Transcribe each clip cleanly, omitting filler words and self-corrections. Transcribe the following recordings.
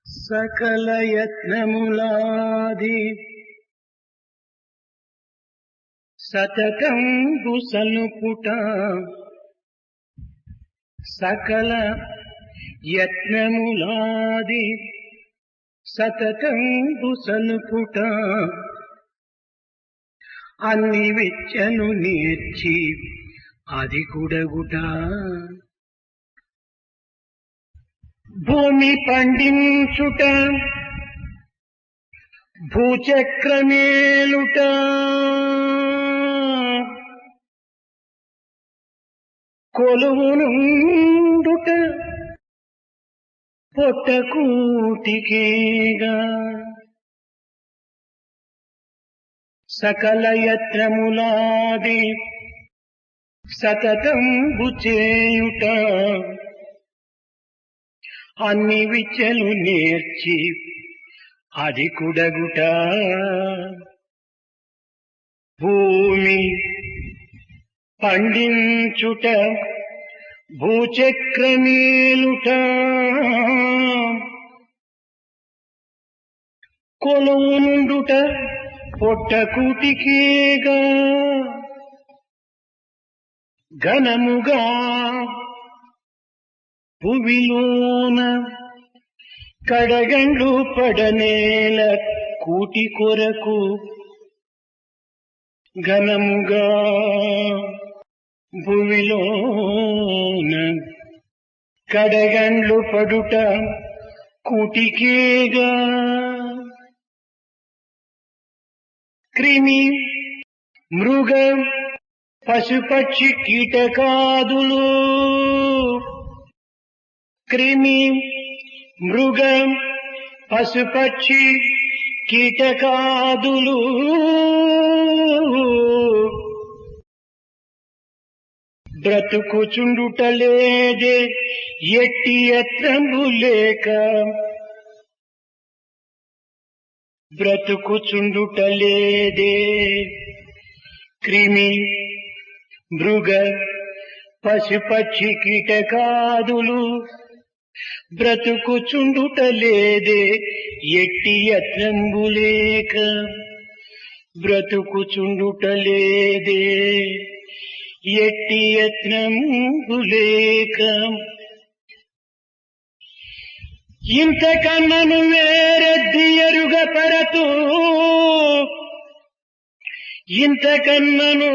సకల యత్నములాది సతతంబు సలుపుట సకల యత్నములాది సతతంబు సలుపుట అన్ని విద్యలు నేర్చి అది కూడగుట భూమి పండించుట భూచక్రమేలుట కొలువునుండుట పొట్టకూటికేగా సకల యత్నములాది సతతంబు చేయుట అన్ని విద్యలు నేర్చి అది కూడగుట భూమి పండించుట భూచక్రమేలుట కొలువునుండుట పొట్టకూటికేగా ఘనముగా భువిలోన కడగండ్లు పడనేల కూటి కొరకు ఘనముగా భువిలోన కడగండ్లు పడుట కూటికేగా క్రిమి మృగ పశుపక్షి కీటకాదులు క్రిమి మృగ పశుపక్షి కీటకాదులు బ్రతుకుచుండుటలేదే ఎట్టి యత్నము లేక బ్రతుకుచుండుటలేదే క్రిమి మృగ పశుపక్షి కీటకాదులు బ్రతుకుచుండుటలేదే ఎట్టి యత్నంబు లేక బ్రతుకుచుండుటలేదే ఎట్టి యత్నంబు లేక ఇంతకన్నను వేరెద్ది ఎరుగపరతు ఇంతకన్నను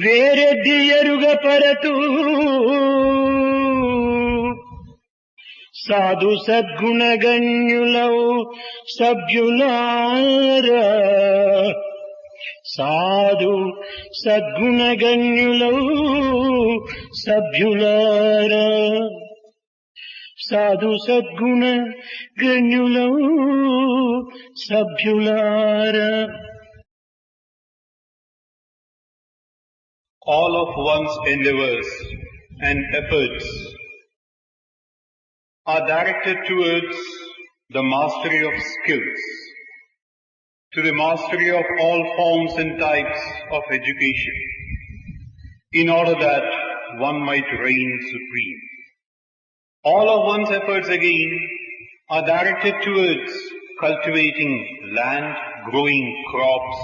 వేరెద్ది ఎరుగపరతు సాధు సద్గుణగణ్యులవు సభ్యులారా సాధు సద్గుణగణ్యులవు సభ్యులారా సాధు సద్గుణ గణ్యులవు సభ్యులారా. All of one's endeavors and efforts are directed towards the mastery of skills, to the mastery of all forms and types of education, in order that one might reign supreme. All of one's efforts again are directed towards cultivating land, growing crops,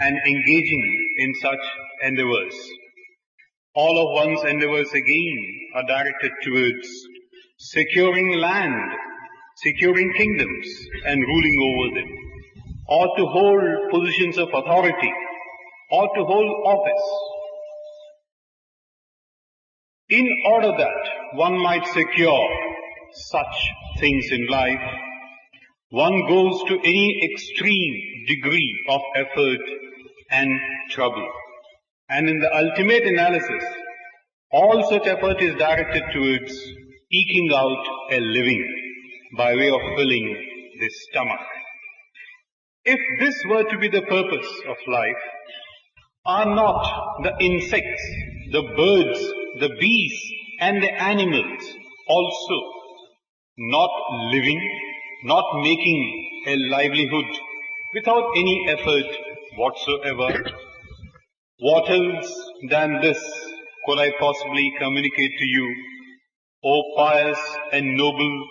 and engaging in such endeavors. All of one's endeavors again are directed towards securing land, securing kingdoms, and ruling over them, or to hold positions of authority, or to hold office. In order that one might secure such things in life, one goes to any extreme degree of effort and trouble. And in the ultimate analysis, all such effort is directed towards eking out a living by way of filling the stomach. If this were to be the purpose of life, are not the insects, the birds, the bees and the animals also not living, not making a livelihood without any effort whatsoever? What else than this could I possibly communicate to you, O pious and noble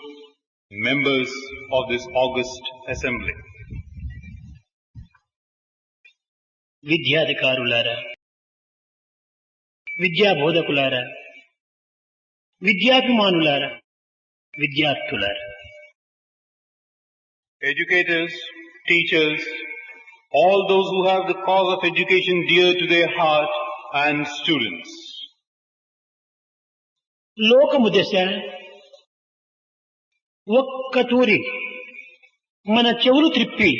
members of this august assembly. విద్యాధికారులారా, విద్యా బోధకులారా, విద్యాభిమానులారా, విద్యార్థులారా, Educators, teachers, all those who have the cause of education dear to their heart, and students. లోకము దశ ఒక్క తూరి మన చెవులు త్రిప్పి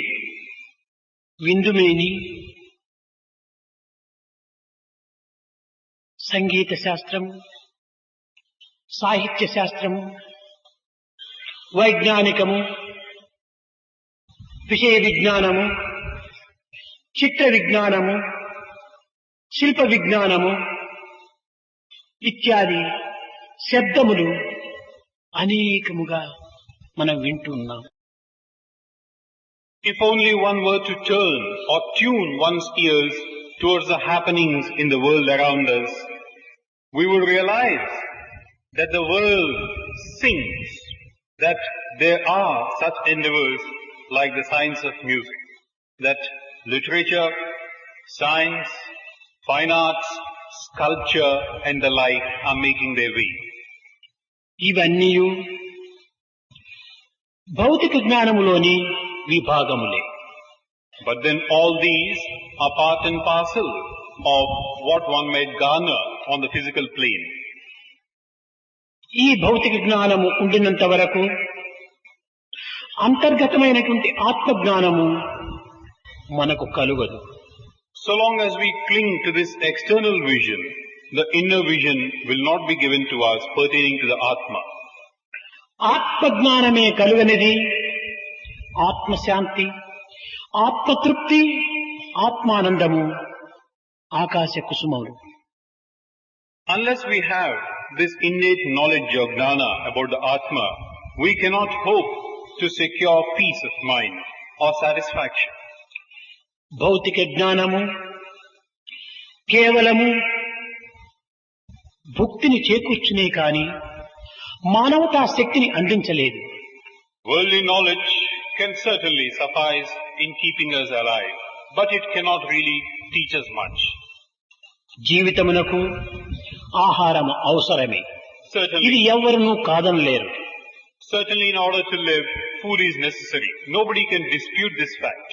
విందుమేని సంగీత శాస్త్రము, సాహిత్య శాస్త్రము, వైజ్ఞానికము, విషయ విజ్ఞానము, చిత్ర విజ్ఞానము, శిల్ప విజ్ఞానము ఇత్యాది శబ్దములు అనేకముగా మనం వింటున్నాం. If only one were to turn or tune one's ears towards the happenings in the world around us, we would realize that the world sings, that there are such endeavors like the science of music, that literature, science, fine arts, sculpture and the like are making their way. ఇవన్నీ భౌతిక జ్ఞానములోని విభాగములే. But then all these are part and parcel of what one might garner on the physical plane. ఈ భౌతిక జ్ఞానము ఉండినంత వరకు అంతర్గతమైనటువంటి ఆత్మజ్ఞానము మనకు కలుగదు. So long as we cling to this external vision, the inner vision will not be given to us pertaining to the Atma. ఆత్మజ్ఞానమే కలుగనిది ఆత్మశాంతి, ఆత్మతృప్తి, ఆత్మానందము ఆకాశ కుసుమములు. Unless we have this innate knowledge or gnana about the Atma, we cannot hope to secure peace of mind or satisfaction. భౌతిక జ్ఞానము కేవలము భుక్తిని చేకూర్చునే కాని మానవతా శక్తిని అందించలేదు. Worldly knowledge can certainly suffice in keeping us alive, but it cannot really teach us much. జీవితమునకు ఆహారము అవసరమే. ఇది Certainly, ఎవరునూ కాదనలేరు. certainly in order to live, food is necessary. Nobody can dispute this fact.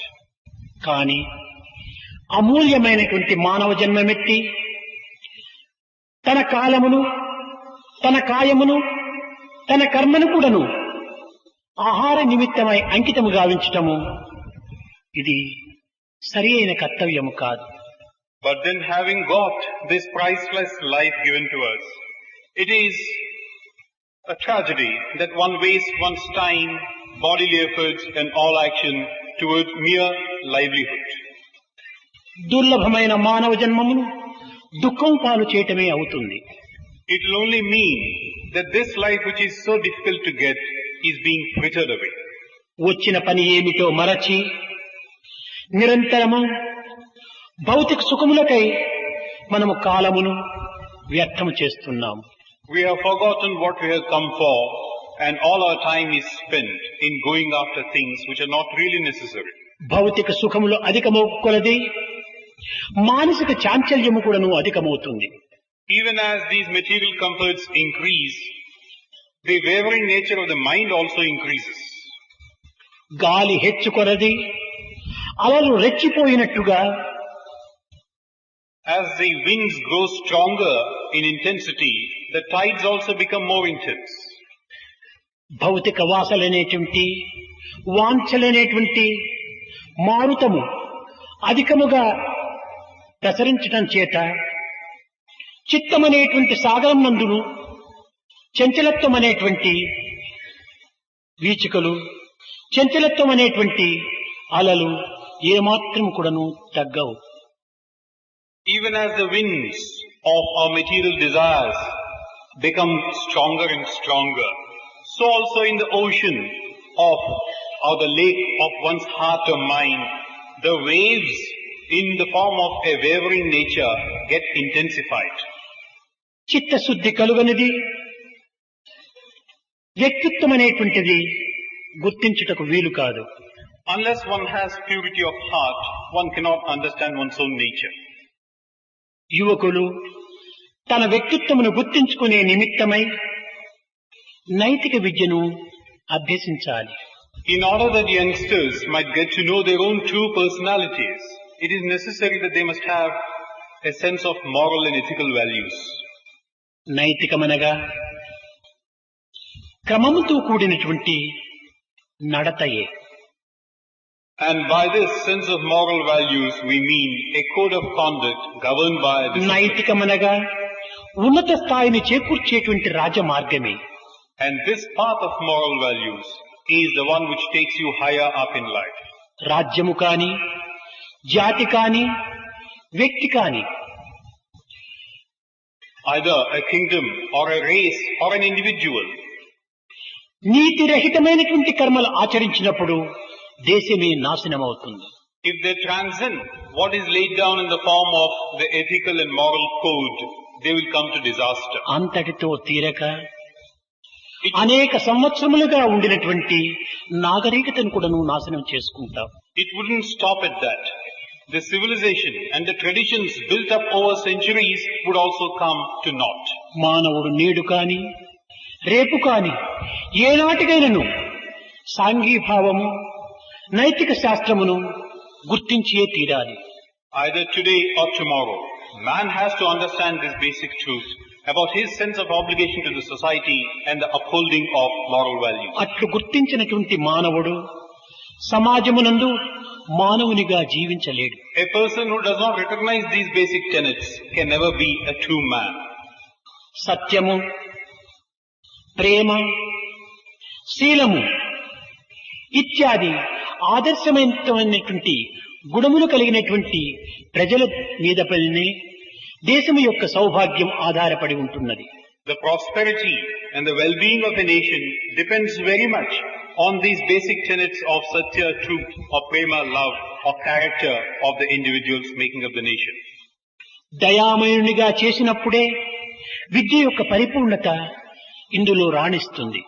కానీ అమూల్యమైనటువంటి మానవ జన్మమెత్తి తన కాలమును, తన కాయమును, తన కర్మను కూడాను ఆహార నిమిత్తమై అంకితము గావించటము ఇది సరి అయిన కర్తవ్యము కాదు. But then having got this priceless life given to us, it is a tragedy that one wastes one's time, bodily efforts and all action towards mere livelihood. దుర్లభమైన మానవ జన్మమును దుఃఖం పాలు చేయటమే అవుతుంది. It will only mean that this life which is so difficult to get is being frittered away. వచ్చిన పని ఏమిటో మరచి నిరంతరము భౌతిక సుఖములకై మనము కాలమును వ్యర్థము చేస్తున్నాము. We have forgotten what we have come for, and all our time is spent in going after things which are not really necessary. భౌతిక సుఖములు అధికమవు కొలది మానసిక చాంచల్యము కూడాను అధికమవుతుంది. Even as these material comforts increase, the wavering nature of the mind also increases. గాలి హెచ్చు కొలది అలలు రెచ్చిపోయినట్టుగా As the winds grow stronger in intensity, the tides also become more intense. భౌతిక వాసలనేటువంటి వాంఛలనేటువంటి మారుతము అధికముగా ప్రసరించటం చేత చిత్తమనేటువంటి సాగరం నందును చంచలత్వం అనేటువంటి వీచికలు, చంచలత్వం అనేటువంటి అలలు ఏమాత్రం కూడాను తగ్గవు. Even as the winds of our material desires become stronger and stronger, so also in the ocean of or the lake of one's heart or mind, the waves in the form of a wavering nature get intensified. చిత్తశుద్ధి కలుగనిది వ్యక్తిత్వం అనేటువంటిది గుర్తించుటకు వీలు కాదు. Unless one has purity of heart, one cannot understand one's own nature. యువకులు తన వ్యక్తిత్వమును గుర్తించుకునే నిమిత్తమై నైతిక విద్యను అభ్యసించాలి. In order that youngsters might get to know their own true personalities, it is necessary that they must have a sense of moral and ethical values. నైతికమనగా క్రమముతో కూడినటువంటి నడతయే. And by this sense of moral values, we mean a code of conduct governed by discipline. నైతికమనగా ఉన్నత స్థాయిని చేకూర్చేటువంటి రాజమార్గమే. And this path of moral values is the one which takes you higher up in life. రాజ్యము కాని, జాతి కాని, వ్యక్తి కాని, Either a kingdom or a race or an individual, నీతిరహితమైనటువంటి కర్మలు ఆచరించినప్పుడు దేశమే నాశనమవుతుంది. if they transcend what is laid down in the form of the ethical and moral code, they will come to disaster. అంతటితో తీరక అనేక సంవత్సరములుగా ఉండినటువంటి నాగరికతను కూడాను నాశనం చేసుకుంటాం. It wouldn't stop at that. The civilization and the traditions built up over centuries would also come to naught. మానవుడు నేడు కాని రేపు కాని ఏనాటికైనను సాంఘీభావము నైతిక శాస్త్రమును గుర్తించే తీరాలి. Either today or tomorrow, man has to understand this basic truth about his sense of obligation to the society and the upholding of moral values. అట్లు గుర్తించినటువంటి మానవుడు సమాజమునందు మానవునిగా జీవించలేడు. A person who does not recognize these basic tenets can never be a true man. సత్యము, ప్రేమ, శీలము ఇత్యాది ఆదర్శమైనటువంటి గుణములు కలిగినటువంటి ప్రజల మీద పైనే దేశము యొక్క సౌభాగ్యం ఆధారపడి ఉంటున్నది. The prosperity and the well-being of a nation depends very much on these basic tenets of satya, truth, or prema, love, or character of the individuals making up the nation. దయామయునిగా చేసినప్పుడే విద్య యొక్క పరిపూర్ణత ఇందులో రాణిస్తుంది.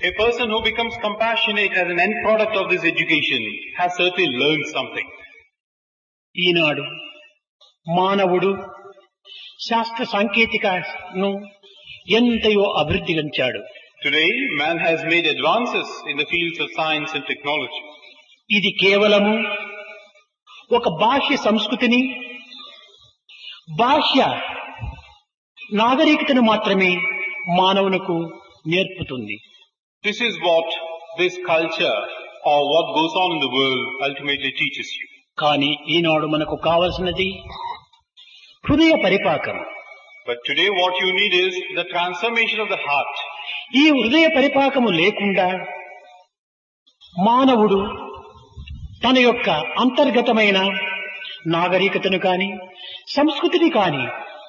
A person who becomes compassionate as an end product of this education has certainly learned something. ఈనాడు మానవుడు శాస్త్ర సాంకేతికను ఎంతయో అభివృద్ధి గంచాడు. Today, man has made advances in the fields of science and technology. ఇది కేవలము ఒక బాహ్య సంస్కృతిని, బాహ్య నాగరికతను మాత్రమే మానవునకు నేర్పుతుంది. This is what this culture or what goes on in the world ultimately teaches you. కానీ ఈనాడు మనకు కావలసినది హృదయ పరిపాకం. But today what you need is the transformation of the heart. ఈ హృదయ పరిపాకము లేకుండా మానవుడు తన యొక్క అంతర్గతమైన నాగరికతను కాని సంస్కృతిని కాని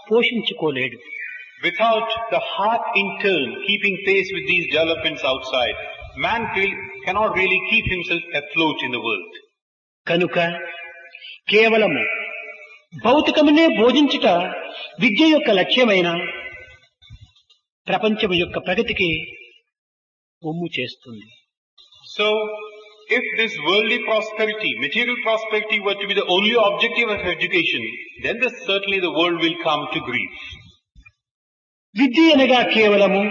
పోషించుకోలేడు. Without the heart in turn keeping pace with these developments outside, man cannot really keep himself afloat in the world. కనుక కేవలము భౌతికమునే బోధించుట విద్య యొక్క లక్ష్యమైన ప్రపంచం యొక్క ప్రగతికి ఒమ్ము చేస్తుంది. So, if this worldly prosperity, material prosperity were to be the only objective of education, then certainly the world will come to grief. విద్య అనగా కేవలము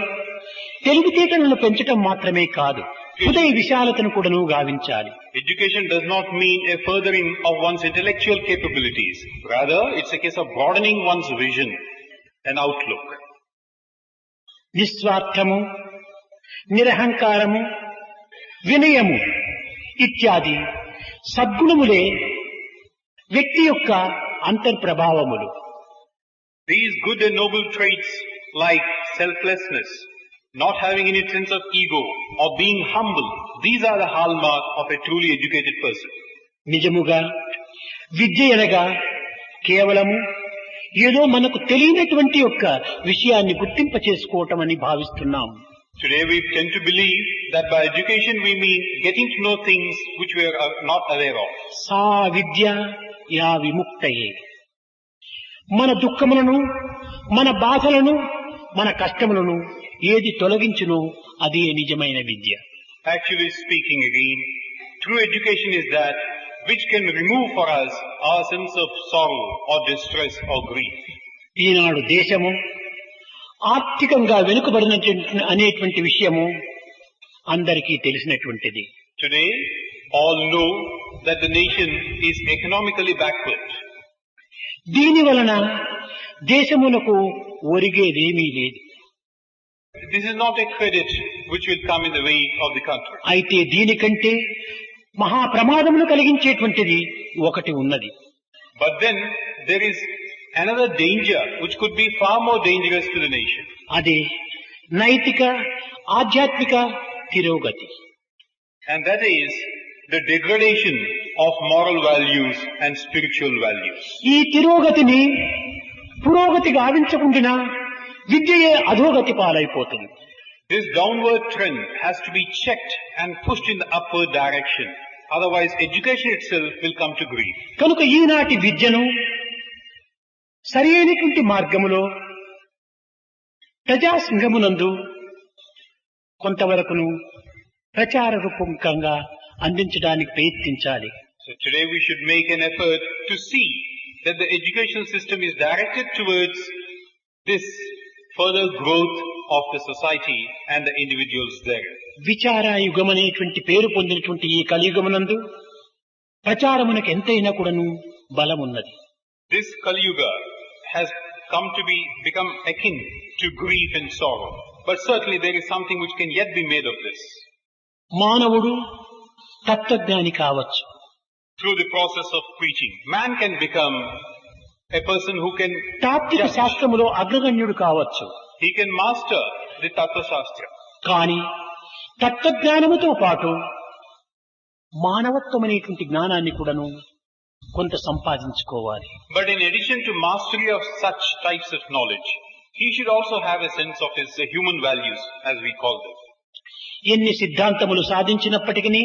తెలివితేటలను పెంచటం మాత్రమే కాదు, హృదయ విశాలతను కూడాను గావించాలి. Education does not mean a furthering of one's intellectual capabilities. Rather, it's a case of broadening one's vision and outlook. నిస్వార్థము, నిరహంకారము, వినయము ఇత్యాది సద్గుణములే వ్యక్తి యొక్క అంతర్ప్రభావములు. These good and noble traits like selflessness, not having any sense of ego or being humble, these are the hallmark of a truly educated person. నిజముగా విద్య అనగా కేవలము ఏదో మనకు తెలియనటువంటి యొక్క విషయాన్ని గుర్తింప చేసుకోవటం అని భావిస్తున్నాం. Today we tend to believe that by education we mean getting to know things which we are not aware of. సా విద్య యా విముక్తయే. మన దుఃఖములను, మన బాధలను, మన కష్టములను ఏది తొలగించునో అదే నిజమైన విద్య. Actually speaking again, true education is that which can remove for us our sense of sorrow or distress or grief. ఈనాడు దేశము ఆర్థికంగా వెనుకబడినటువంటి అనేటువంటి విషయము అందరికీ తెలిసినటువంటిది. Today, all know that the nation is economically backward. దీని వలన దేశమునకు ఒరిగేదేమీ లేదు. This is not a credit which will come in the way of the country. అయితే దీనికంటే మహా ప్రమాదమును కలిగించేటువంటిది ఒకటి ఉన్నది. But then there is another danger which could be far more dangerous to the nation. అది నైతిక ఆధ్యాత్మిక తిరోగతి. And that is the degradation of moral values and spiritual values. ఈ తిరోగతిని పురోగతి గావించకుండా విద్యయే అధోగతి పాలైపోతుంది. This downward trend has to be checked and pushed in the upward direction. Otherwise, education itself will come to grief. కనుక ఈనాటి విద్యను సరైనటువంటి మార్గములో ప్రజాసంఘమునందు కొంతవరకును ప్రచార రూపకంగా అందించడానికి ప్రయత్నించాలి. So today we should make an effort to see that the education system is directed towards this further growth of the society and the individuals there. విచారాయుగం అనేటువంటి పేరు పొందినటువంటి ఈ కలియుగమునందు ప్రచారమునకు ఎంతైనా కూడాను బలమున్నది. This Kali Yuga has come to become akin to grief and sorrow. But certainly there is something which can yet be made of this. మానవుడు తత్వజ్ఞాని కావచ్చు. Through the process of preaching, man can become a person who can తాత్విక judge. శాస్త్రములో అగ్రగణ్యుడు కావచ్చు. He can master the Tattva Shastra. కానీ తత్వజ్ఞానముతో పాటు మానవత్వం అనేటువంటి జ్ఞానాన్ని కూడాను కొంత సంపాదించుకోవాలి. But in addition to mastery of such types of knowledge, he should also have a sense of his human values, as we call them. ఎన్ని సిద్ధాంతములు సాధించినప్పటికీ,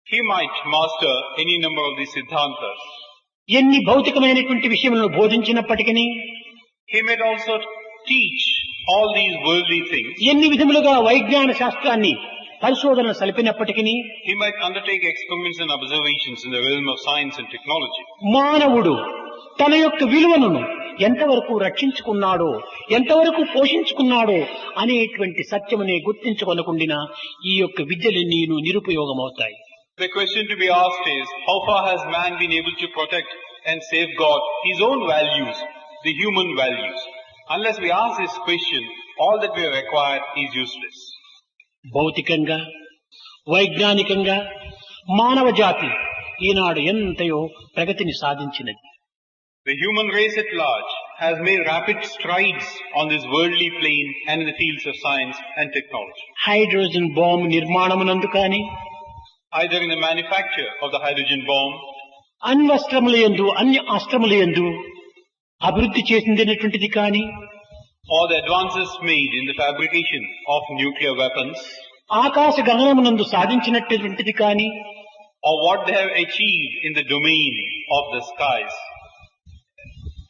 He might master any number of the Siddhantas. ఎన్ని భౌతికమైనటువంటి విషయములను బోధించినప్పటికీ, He might also teach all these worldly things. ఎన్ని విధములుగా వైజ్ఞాన శాస్త్రాన్ని పరిశోధన సలిపినప్పటికీ, He might undertake experiments and observations in the realm of science and technology. మానవుడు తన యొక్క విలువను ఎంతవరకు రక్షించుకున్నాడో, ఎంతవరకు పోషించుకున్నాడో అనేటువంటి సత్యమునే గుర్తించుకొనకుండా ఈ యొక్క విద్యలన్నీ నిరుపయోగమవుతాయి. The question to be asked is, how far has man been able to protect and safeguard his own values, the human values? Unless we ask this question, all that we require is useless. భౌతికంగా, వైజ్ఞానికంగా మానవ జాతి ఈనాడు ఎంతయో ప్రగతిని సాధించినది. The human race at large has made rapid strides on this worldly plane and in the fields of science and technology. Hydrogen bomb నిర్మాణమునందు కానీ, Either in the manufacture of the hydrogen bomb, అణ్వస్త్రములయందు అన్య అస్త్రములయందు అభివృద్ధి చేసిందనేటువంటిది కానీ, or the advances made in the fabrication of nuclear weapons, ఆకాశ గగనమునందు సాధించినటువంటిది కానీ, or what they have achieved in the domain of the skies,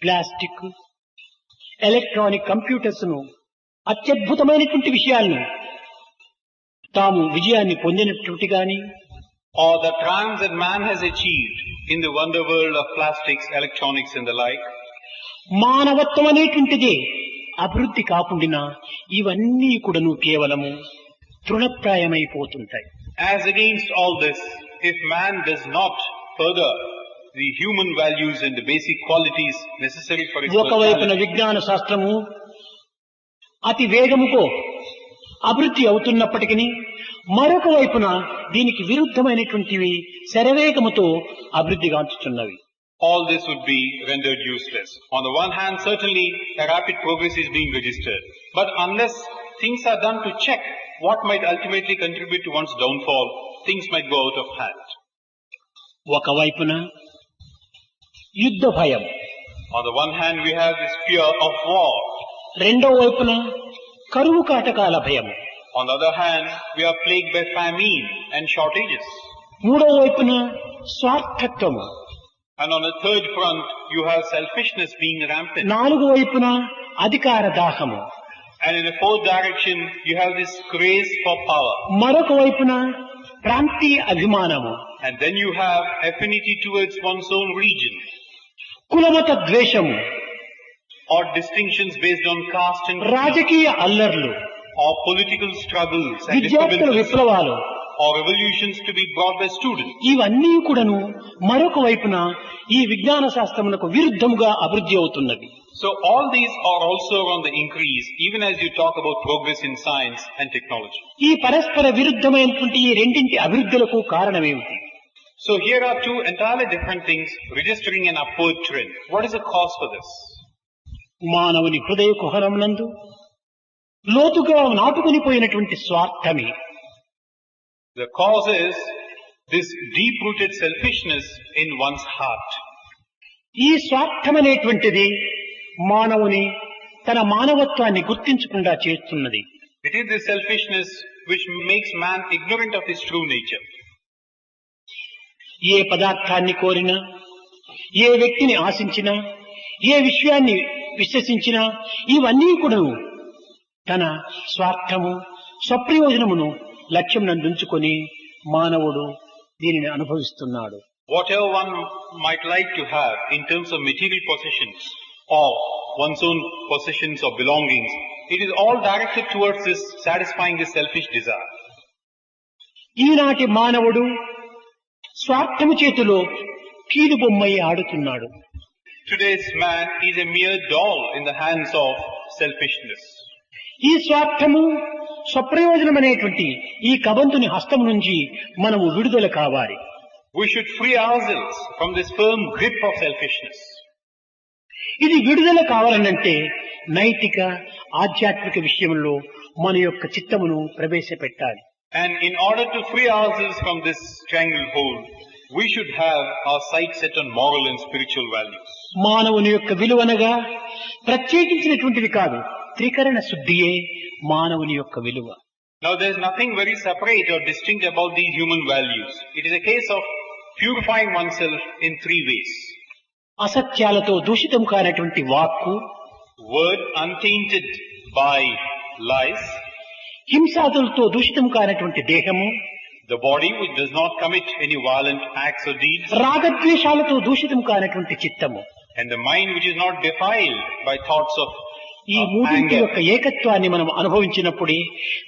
plastic, electronic computers ను అత్యద్భుతమైనటువంటి విషయాలను తాము విజయాన్ని పొందినటువంటి కానీ, or the triumphs that man has achieved in the wonder world of plastics, electronics and the like, మానవత్వం అనేటువంటిదే అభివృద్ధి కాకుండా ఇవన్నీ కూడాను కేవలము తృణప్రాయమైపోతుంటాయి. as against all this, if man does not further the human values and the basic qualities necessary for his ఒకవైపున personality, విజ్ఞాన శాస్త్రము అతి వేగముతో అభివృద్ధి అవుతున్నప్పటికీ, మరొక వైపున దీనికి విరుద్ధమైనటువంటివి శరవేగముతో అభివృద్ధి గాంచుతున్నవి. all this would be rendered useless. On the one hand, certainly a rapid progress is being registered, but unless things are done to check what might ultimately contribute to one's downfall, things might go out of hand. ఒకవైపున యుద్ధ భయం, On the one hand, we have this fear of war. రెండో వైపున కరువు కాటకాల భయము, On the other hand, we are plagued by famine and shortages. మూడో వైపున స్వార్థత్వము, And on the third front, you have selfishness being rampant. నాలుగో వైపున అధికార దాహము, And in the fourth direction, you have this craze for power. మరొక వైపున ప్రాంతీయ అభిమానము, And then you have affinity towards one's own region, కులమత ద్వేషము, or distinctions based on caste and creed, రాజకీయ అల్లర్లు, or political struggles and విద్యార్థుల disturbances, విప్లవాలు, or revolutions to be brought by students. ఇవన్నీ కూడాను మరొక వైపున ఈ విజ్ఞాన శాస్త్రమునకు విరుద్ధముగా అభివృద్ధి అవుతున్నది. So all these are also on the increase, even as you talk about progress in science and technology. ఈ పరస్పర విరుద్ధమైనటువంటి ఈ రెండింటి అభివృద్ధులకు కారణమేమిటి? So here are two entirely different things registering an upward trend. What is the cause for this? మానవుని హృదయ కుహరమునందు లోతుగా నాటుకొని పోయినటువంటి స్వార్థమే. The cause is this deep-rooted selfishness in one's heart. ఈ స్వార్థమనేటువంటిది మానవుని తన మానవత్వాన్ని గుర్తించకుండా చేస్తున్నది. It is this selfishness which makes man ignorant of his true nature. ఏ పదార్థాన్ని కోరినా, ఏ వ్యక్తిని ఆశించినా, ఏ విషయాన్ని విశ్వసించినా ఇవన్నీ కూడా తన స్వార్థము, స్వప్రయోజనమును లక్ష్యం నందుంచుకొని మానవుడు దీనిని అనుభవిస్తున్నాడు. Whatever one might like to have in terms of material possessions or one's own possessions or belongings, it is all directed towards this satisfying this selfish desire. ఈనాటి మానవుడు స్వార్థము చేతిలో కీలు బొమ్మై ఆడుతున్నాడు. Today's man is a mere doll in the hands of selfishness. ఈ స్వార్థము, స్వప్రయోజనం అనేటువంటి ఈ కబంతుని హస్తం నుంచి మనము విడుదల కావాలి. We should free ourselves from this firm grip of selfishness. ఇది విడుదల కావాలనంటే నైతిక, ఆధ్యాత్మిక విషయంలో మన యొక్క చిత్తమును ప్రవేశపెట్టాలి. And in order to free ourselves from this stranglehold, we should have our sight set on moral and spiritual values. మానవుని యొక్క విలువనగా ప్రత్యేకించినటువంటిది కాదు, త్రికరణ శుద్ధియే మానవుని యొక్క విలువ. Now there is nothing very separate or distinct about these human values. It is a case of purifying oneself in three ways. అసత్యాలతో దూషితం కానటువంటి వాక్కు, Word untainted by lies, హింసాదులతో దూషితం కానటువంటి దేహము, the body which does not commit any violent acts or deeds, రాగద్వేషాలతో దూషితం కానటువంటి చిత్తము. and the mind which is not defiled by thoughts of ఈ మూడింటి anger. యొక్క ఏకత్వాన్ని మనం అనుభవించినప్పుడే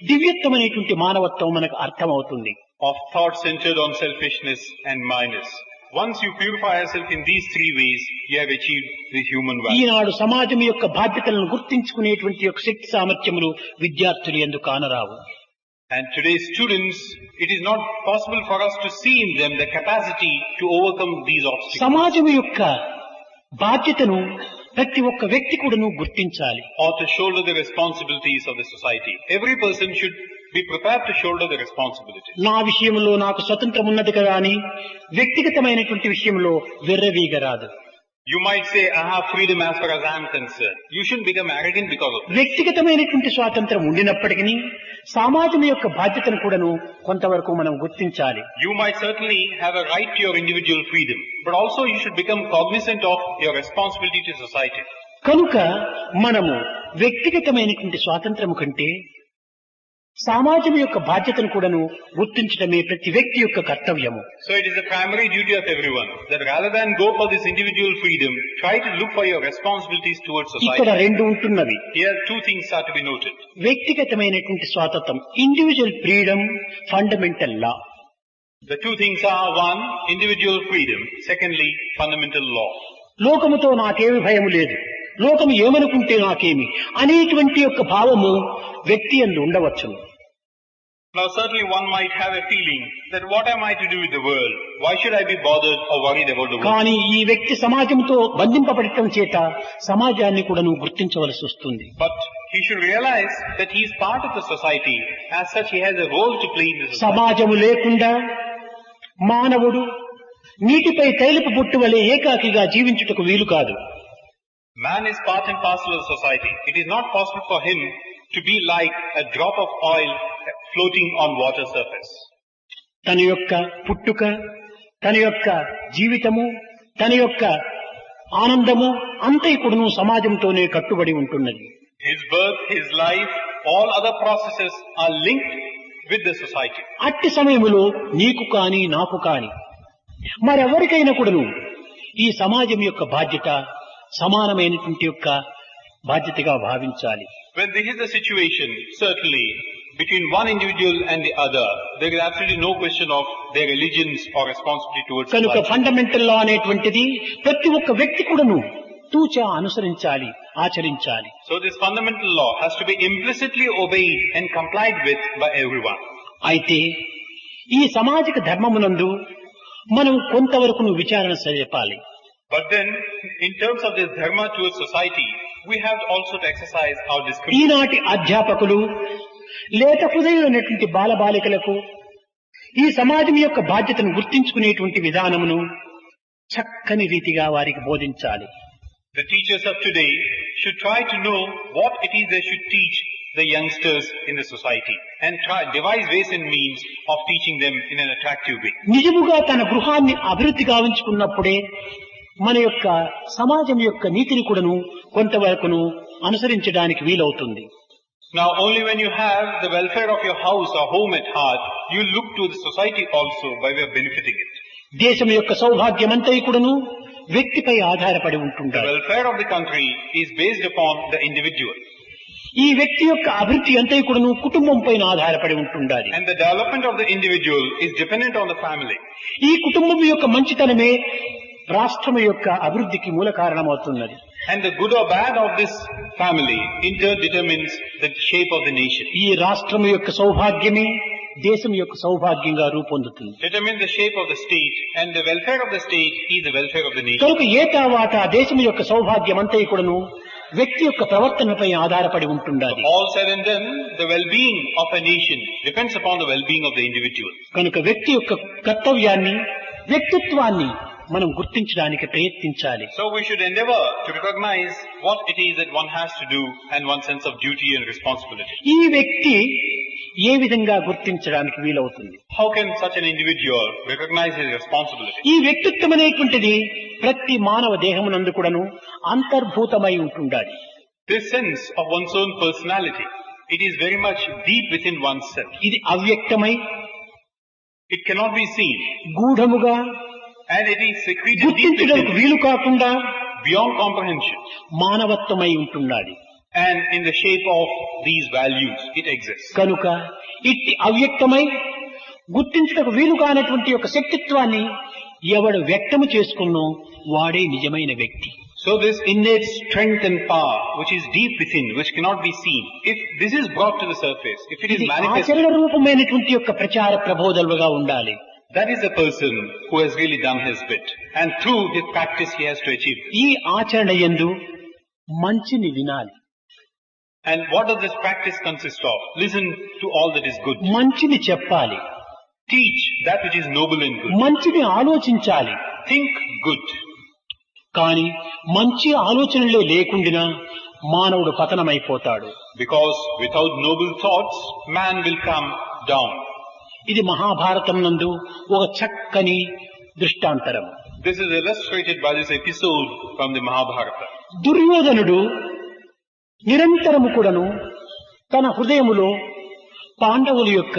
దివ్యత్వమైనటువంటి మానవత్వం మనకు అర్థమవుతుంది. Of thoughts centered on selfishness and minus. Once you purify yourself in these three ways, you have achieved the human value. ఈనాడు సమాజం యొక్క బాధ్యతలను గుర్తించుకునేటువంటి యొక్క శక్తి సామర్థ్యములు విద్యార్థులు యందు కానరావు. And today's students, it is not possible for us to see in them the capacity to overcome these obstacles. సమాజం యొక్క బాధ్యతను ప్రతి ఒక్క వ్యక్తి కూడాను గుర్తించాలి. Or to shoulder the responsibilities of the society. Every person should be prepared to shoulder the responsibilities. నా విషయంలో నాకు స్వతంత్రం ఉన్నది కదా అని వ్యక్తిగతమైనటువంటి విషయంలో వెర్రవీగరాదు. You might say, I have freedom as far as I am concerned. You shouldn't become arrogant because of this. వ్యక్తిగతమైనటువంటి స్వాతంత్రం ఉండినప్పటికీ సమాజం యొక్క బాధ్యతను కూడాను కొంతవరకు మనం గుర్తించాలి. You might certainly have a right to your individual freedom, but also you should become cognizant of your responsibility to society. కనుక మనము వ్యక్తిగతమైనటువంటి స్వాతంత్రము కంటే సమాజం యొక్క బాధ్యతను కూడాను గుర్తించడమే ప్రతి వ్యక్తి యొక్క కర్తవ్యము. So it is the primary duty of everyone that rather than go for this individual freedom, try to look for your responsibilities towards ఇక్కడ society. రెండు ఉంటున్నవి. Here two things are to be noted. వ్యక్తిగతమైనటువంటి స్వాతంత్రం, individual freedom, fundamental law. The two things are one, individual freedom, secondly, fundamental law. లోకముతో నాకేమి భయం లేదు, లోకము ఏమనుకుంటే నాకేమి అనేటువంటి యొక్క భావము వ్యక్తి యందు ఉండవచ్చును. Now certainly one might have a feeling that what am I to do with the world? Why should I be bothered or worried about the world? కానీ ఈ వ్యక్తి సమాజంతో బంధింపబడటం చేత సమాజాన్ని కూడా నువ్వు గుర్తించవలసి వస్తుంది. But he should realize that he is part of the society. As such, he has a role to play in the society. సమాజము లేకుండా మానవుడు నీటిపై తైలపు బొట్టు వలె ఏకాకిగా జీవించుటకు వీలు కాదు. Man is part and parcel of society. It is not possible for him to be like a drop of oil floating on water surface. తన యొక్క పుట్టుక, తన యొక్క జీవితము, తన యొక్క ఆనందము అంతా కూడాను సమాజంతోనే కట్టుబడి ఉంటున్నది. His birth, his life, all other processes are linked with the society. అట్టి సమయములో నీకు కాని నాకు కాని మరెవరికైనా కూడాను ఈ సమాజం యొక్క బాధ్యత సమానమైనటువంటి యొక్క బాధ్యతగా భావించాలి. When this is the situation, certainly, between one individual and the other, there is absolutely no question of their allegiance or responsibility towards కనుక society. ఫండమెంటల్ లా అనేటువంటిది ప్రతి ఒక్క వ్యక్తి కూడాను తూచా అనుసరించాలి, ఆచరించాలి. So this fundamental law has to be implicitly obeyed and complied with by everyone. అయితే ఈ సామాజిక ధర్మమునందు మనం కొంతవరకు విచారణ చేయాలి. But then, in terms of this dharma towards society, we have also to exercise our discrimination. ఈనాటి అధ్యాపకులు లేత హృదయులైనటువంటి బాలబాలికలకు ఈ సమాజం యొక్క బాధ్యతను గుర్తించుకునేటువంటి విధానమును చక్కని రీతిగా వారికి బోధించాలి. The teachers of today should try to know what it is they should teach the youngsters in the society and try devise ways and means of teaching them in an attractive way. నిజముగా తన గృహాన్ని అభివృద్ధి గావించుకున్నప్పుడే మన యొక్క సమాజం యొక్క నీతిని కూడాను కొంతవరకును అనుసరించడానికి వీలవుతుంది. Now only when you have the welfare of your house or home at heart, you look to the society also by way of benefiting it. దేశం యొక్క సౌభాగ్యమంతా కూడాను వ్యక్తిపై ఆధారపడి The ఉంటుంటారు. welfare of the country is based upon the individual. ఈ వ్యక్తి యొక్క అభివృద్ధి అంతా కూడాను కుటుంబం పైన ఆధారపడి ఉంటుండాలి. And the development of the individual is dependent on the family. ఈ కుటుంబం యొక్క మంచితనమే రాష్ట్రం యొక్క అభివృద్ధికి మూల కారణమవుతున్నది. And the good or bad of this family in turn determines the shape of the nation. ఈ రాష్ట్రం యొక్క సౌభాగ్యమే దేశం యొక్క సౌభాగ్యంగా రూపొందుతుంది. Determines the shape of the state, and the welfare of the state is the welfare of the nation. కనుక ఏతావాత దేశం యొక్క సౌభాగ్యం అంతా కూడాను వ్యక్తి యొక్క ప్రవర్తనపై ఆధారపడి ఉంటుండాలి. All said and done, the well-being of a nation depends upon the well-being of the individual. కనుక వ్యక్తి యొక్క కర్తవ్యాన్ని వ్యక్తిత్వాన్ని మనం గుర్తించడానికి ప్రయత్నించాలి. So we should endeavor to recognize what it is that one has to do and one's sense of duty and responsibility. ఈ వ్యక్తి ఏ విధంగా గుర్తించడానికి వీలవుతుంది? How can such an individual recognize his responsibility? ఈ వ్యక్తిత్వం అనేటువంటిది ప్రతి మానవ దేహమునందు కూడాను అంతర్భూతమై ఉంటుండాలి. This sense of one's own personality, it is very much deep within oneself. ఇది అవ్యక్తమై It cannot be seen, గూఢముగా and it is secreted deep గుర్తించడానికి within, వీలు కాకుండా beyond comprehension. మానవత్వమై ఉంటున్నది. And in the shape of these values, it exists. కనుక ఇట్టి అవ్యక్తమై గుర్తించడానికి వీలు కానటువంటి యొక్క శక్తిత్వాన్ని ఎవడు వ్యక్తము చేసుకున్నో వాడే నిజమైన వ్యక్తి. So this innate strength and power, which is deep within, which cannot be seen, if this is brought to the surface, if it is ఇది manifested, ఆచరణ రూపమైనటువంటి యొక్క ప్రచార ప్రబోధలుగా ఉండాలి. that is the person who has really done his bit. And through his practice, he has to achieve this. ఈ ఆచరణ యందు మంచిని వినాలి, And what does this practice consist of? Listen to all that is good. మంచిని చెప్పాలి, Teach that which is noble and good. మంచిని ఆలోచించాలి. Think good. కానీ మంచి ఆలోచనలే లేకుండా మానవుడు పతనమైపోతాడు. Because without noble thoughts, man will come down. ఇది మహాభారతం నందు ఒక చక్కని దృష్టాంతరం. This is illustrated by this episode from the Mahabharata. దుర్యోధనుడు నిరంతరము కూడాను తన హృదయములో పాండవుల యొక్క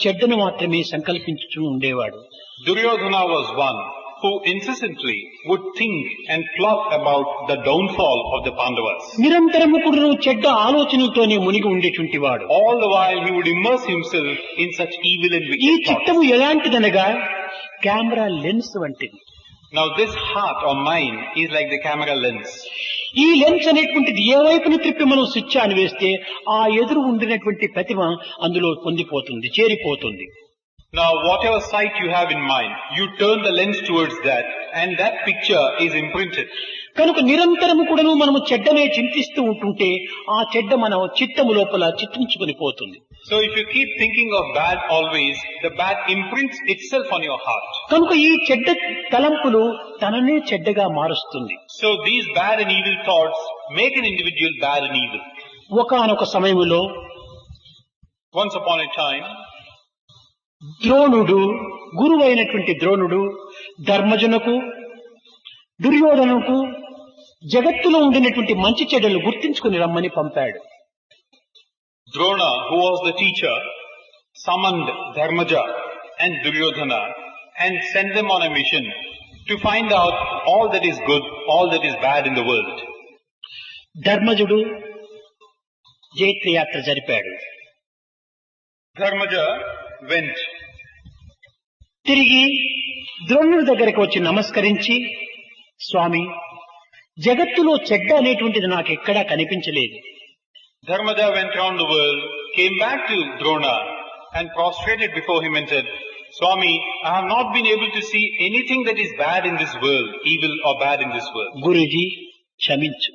చెడ్డను మాత్రమే సంకల్పించుతూ ఉండేవాడు. Duryodhana was one who incessantly would think and plot about the downfall of the Pandavas. నిరంతరము కూడాను చెడ్డ ఆలోచనలతోనే మునిగి ఉండేటువంటి వాడు. All the while he would immerse himself in such evil and ఈ wicked thoughts. చిత్తము ఎలాంటిదనగా కెమెరా లెన్స్ వంటిది. Now this heart or mind is like the camera lens. ఈ లెన్స్ అనేటువంటిది ఏ వైపును త్రిప్పి మనం స్విచ్ ఆన్ వేస్తే ఆ ఎదురు ఉండినటువంటి ప్రతిమ అందులో పొందిపోతుంది, చేరిపోతుంది. Now whatever sight you have in mind, you turn the lens towards that and that picture is imprinted. కనుక నిరంతరము కూడాను మనము చెడ్డనే చింతిస్తూ ఉంటుంటే ఆ చెడ్డ మన చిత్తము లోపల చిత్రించుకొని పోతుంది. So if you keep thinking of bad always, the bad imprints itself on your heart. కనుక ఈ చెడ్డ తలంపులు తననే చెడ్డగా మారుస్తుంది. So these bad and evil thoughts make an individual bad and evil. ఒకానొక సమయములో Once upon a time, ద్రోణుడు, గురువైనటువంటి ద్రోణుడు ధర్మజునకు, దుర్యోధనకు జగత్తులో ఉండినటువంటి మంచి చెడ్డలు గుర్తించుకుని రమ్మని పంపాడు. Drona, who was the teacher, summoned Dharmaja and Duryodhana and sent them on a mission to find out all that is good, all that is bad in the world. ధర్మజుడు జైత్రయాత్ర జరిపాడు. Dharmaja went. తిరిగి ద్రోణుడి దగ్గరికి వచ్చి నమస్కరించి, స్వామి, జగత్తులో చెడ్డ అనేటువంటిది నాకు ఎక్కడా కనిపించలేదు. Dharmaja went round the world, came back to Drona and prostrated before him and said, Swami, I have not been able to see anything that is bad in this world, evil or bad in this world. Guruji క్షమించు,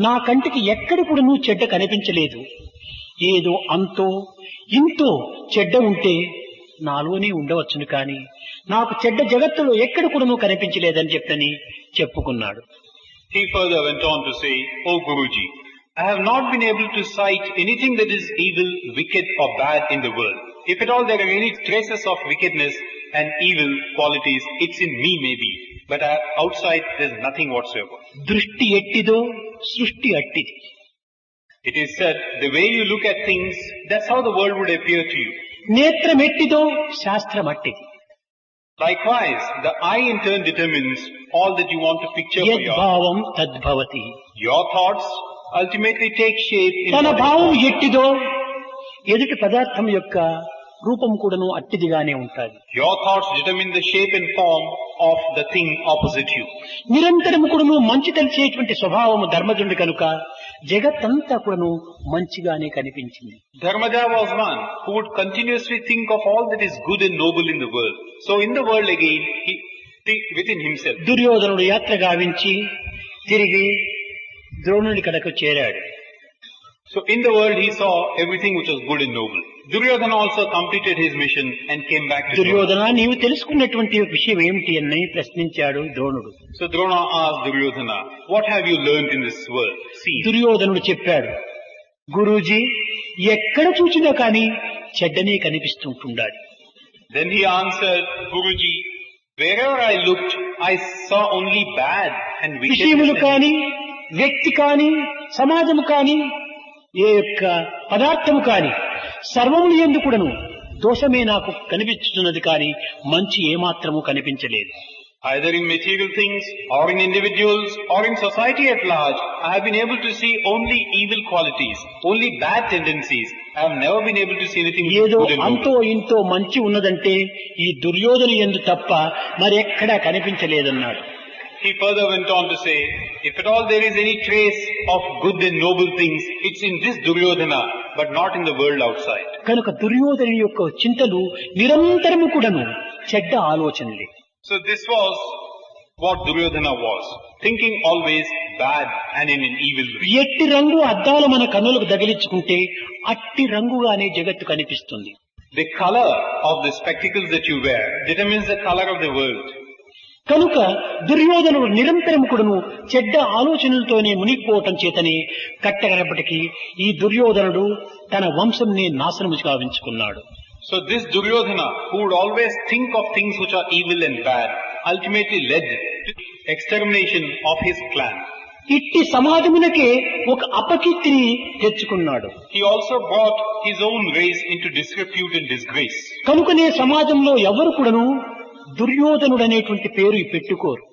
నా కంటికి ఎక్కడ కూడా నువ్వు చెడ్డ కనిపించలేదు. ఏదో అంతో ఇంతో చెడ్డ ఉంటే నాలోనే ఉండవచ్చును, కానీ నాకు చెడ్డ జగత్తులో ఎక్కడ కూడా నువ్వు కనిపించలేదని చెప్పని చెప్పుకున్నాడు. He further went on to say, O Guruji, I have not been able to cite anything that is evil, wicked or bad in the world. If at all there are any traces of wickedness and evil qualities, it's in me maybe. But outside there's nothing whatsoever. దృష్టి ఎట్టిదో సృష్టి అట్టిది. It is said, the way you look at things, that's how the world would appear to you. నేత్రం ఎట్టిదో శాస్త్రం అట్టిది. Likewise, the eye in turn determines all that you want to picture for యద్భావం తద్భవతి. your thoughts ultimately take shape in తన what భావం is ఎట్టిదో ఎదుటి పదార్థం యొక్క రూపం కూడాను అట్టిదిగానే ఉంటుంది. your thoughts determine the shape and form of the thing opposite you. నిరంతరము కూడాను మంచి తెలిసేటువంటి స్వభావము ధర్మజుడి కనుక జగత్తంతా కూడాను మంచిగానే కనిపించింది. Dharmaja was one who would continuously think of all that is good and noble in the world. So in the world again, he within himself. దుర్యోధనుడు యాత్ర గావించి తిరిగి ద్రోణుడి కడకు చేరాడు. So in the world he saw everything which was good and noble. Duryodhana also completed his mission and came back to Drona. Duryodhana, నీవు తెలుసుకున్నటువంటి విషయం ఏమిటి అని ప్రశ్నించాడు ద్రోణుడు. So Drona asked Duryodhana, what have you learnt in this world? See. దుర్యోధనుడు చెప్పాడు, గురూజీ, ఎక్కడ చూసినా కానీ చెడ్డనే కనిపిస్తుంటుండాలి. Then he answered, Guruji, wherever I looked, I saw only bad and విషయములు wickedness. కాని, వ్యక్తి కాని, సమాజము కాని, ఏ యొక్క పదార్థము కాని సర్వములు యందు కూడాను దోషమే నాకు కనిపిస్తున్నది, కానీ మంచి ఏమాత్రము కనిపించలేదు. Either in material things, or in individuals, or in society at large, I have been able to see only evil qualities, only bad tendencies. I have never been able to see anything which is ఏదో good and అంతో noble. ఇంతో మంచి ఉన్నదంటే ఈ దుర్యోధను యందు తప్ప మరెక్కడా కనిపించలేదన్నాడు. He further went on to say, if at all there is any trace of good and noble things, it's in this Duryodhana, but not in the world outside. కనుక దుర్యోధను యొక్క చింతలు నిరంతరము కూడాను చెడ్డ ఆలోచనలే. So this was what Duryodhana was, thinking always bad and in an evil way. ఎట్టి రంగు అద్దాలు మన కన్నులకు తగిలించుకుంటే అట్టి రంగుగానే జగత్తు కనిపిస్తుంది. The color of the spectacles that you wear determines the color of the world. కనుక దుర్యోధనుడు నిరంతరం కూడాను చెడ్డ ఆలోచనలతోనే మునిగిపోవటం చేతనే కట్టగడపటికి ఈ దుర్యోధనుడు తన వంశంని నాశనము గావించుకున్నాడు. So this Duryodhana, who would always think of things which are evil and bad, ultimately led to extermination of his clan. ఇట్టి సమాజమునకే ఒక అపకీర్తిని తెచ్చుకున్నాడు. He also brought his own race into disrepute and disgrace. కనుకనే సమాజంలో ఎవరు కూడాను దుర్యోధనుడు అనేటువంటి పేరు పెట్టుకోరు.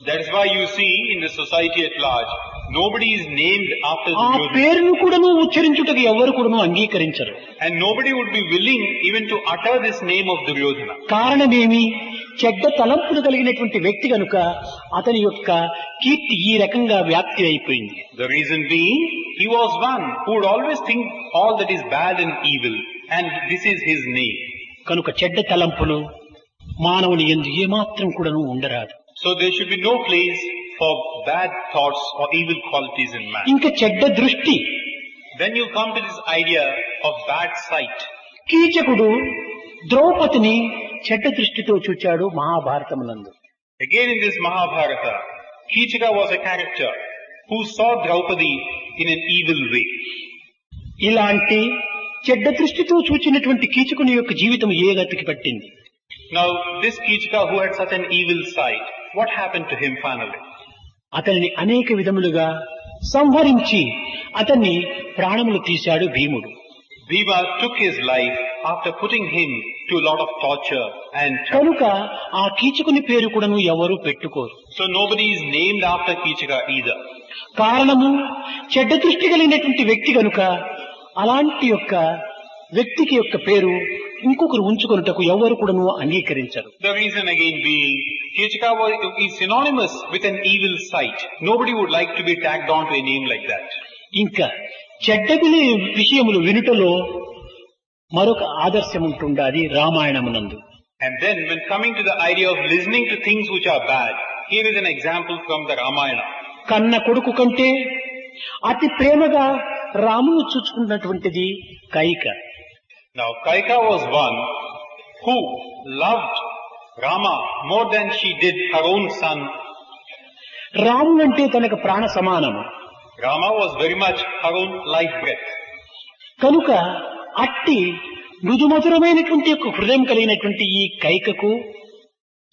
That is why you see in the society at large, nobody is named after ఆ Duryodhana. పేరును కూడాను ఉచ్చరించుటకు ఎవరు కూడాను అంగీకరించరు. And nobody would be willing even to utter this name of Duryodhana. కారణమేమి? చెడ్డ తలంపులు కలిగినటువంటి వ్యక్తి కనుక అతని యొక్క కీర్తి ఈ రకంగా వ్యాప్తి అయిపోయింది. The reason being, he was one who would always think all that is bad and evil, and this is his name. కనుక చెడ్డ తలంపులు మానవుని యందు ఏమాత్రం కూడాను ఉండరాదు. So there should be no place for bad thoughts or evil qualities in man. ఇంకా చెడ్డ దృష్టి. Then you come to this idea of bad sight. కీచకుడు ద్రౌపదిని చెడ్డ దృష్టితో చూచాడు మహాభారతమునందు. Again in this Mahabharata, Kichaka was a character who saw Draupadi in an evil way. ఇలాంటి చెడ్డ దృష్టితో చూచినటువంటి కీచకుని యొక్క జీవితం ఏ గతికి పట్టింది? Now this Kichaka who had such an evil sight, what happened to him finally? అతనిని అనేక విధములుగా సంహరించి అతన్ని ప్రాణములు తీశాడు భీముడు. Bhima took his life after putting him to a lot of torture and కనుక ఆ కీచకుని పేరు కూడాను ఎవరు పెట్టుకోరు. so nobody is named after Kichaka either. కారణము చెడ్డ దృష్టి కలిగినటువంటి వ్యక్తి కనుక అలాంటి యొక్క వ్యక్తికి యొక్క పేరు ఇంకొకరు ఉంచుకొనుటకు ఎవరు కూడాను అంగీకరించరు. The reason again being, Kichaka is synonymous with an evil sight. Nobody would like to be tagged on to a name like that. ఇంకా చెడ్డ విషయములు వినుటలో మరొక ఆదర్శం ఉంటుండాది రామాయణమునందు. And then when coming to the idea of listening to things which are bad, here is an example from the Ramayana. కన్న కొడుకు కంటే అతి ప్రేమగా రామును చూచుకున్నటువంటిది Kaika. Now Kaika was one who loved Rama more than she did her own son. రామునంటే తనకు ప్రాణ సమానము. Rama was very much her own life breath. కనుక అట్టి మృదుమధురమైనటువంటి యొక్క హృదయం కలిగినటువంటి ఈ కైకకు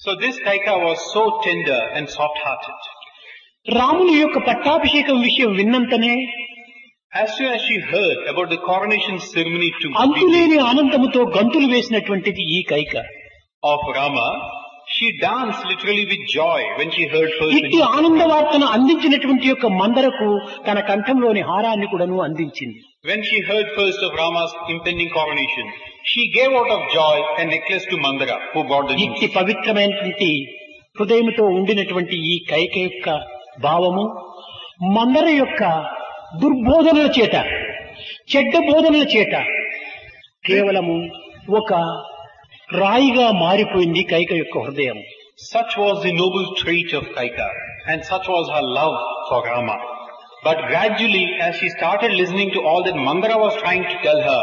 So this Kaika was so tender and soft-hearted. రాముని యొక్క పట్టాభిషేకం విషయం విన్నంతనే As soon as she heard about the coronation ceremony to అంతులేని ఆనందముతో గంతులు వేసినటువంటిది ఈ Kaika. of Rama, she danced literally with joy when she heard first. ఇట్టి ఆనంద వార్తను అందించినటువంటి యొక్క మందరకు తన కంఠంలోని హారాన్ని కూడాను అందించింది. When she heard first of Rama's impending coronation, she gave out of joy a necklace to Mandara, who brought the news. ఇట్టి పవిత్రమైనటువంటి హృదయంతో ఉండినటువంటి ఈ కైక యొక్క భావము మందర యొక్క దుర్బోధనల చేత చెడ్డ బోధనల చేత కేవలము ఒక రాయిగా మారిపోయింది కైక యొక్క హృదయం. Such was the noble trait of Kaika, and such was her love for Rama. But gradually, as she started listening to all that Mandara was trying to tell her,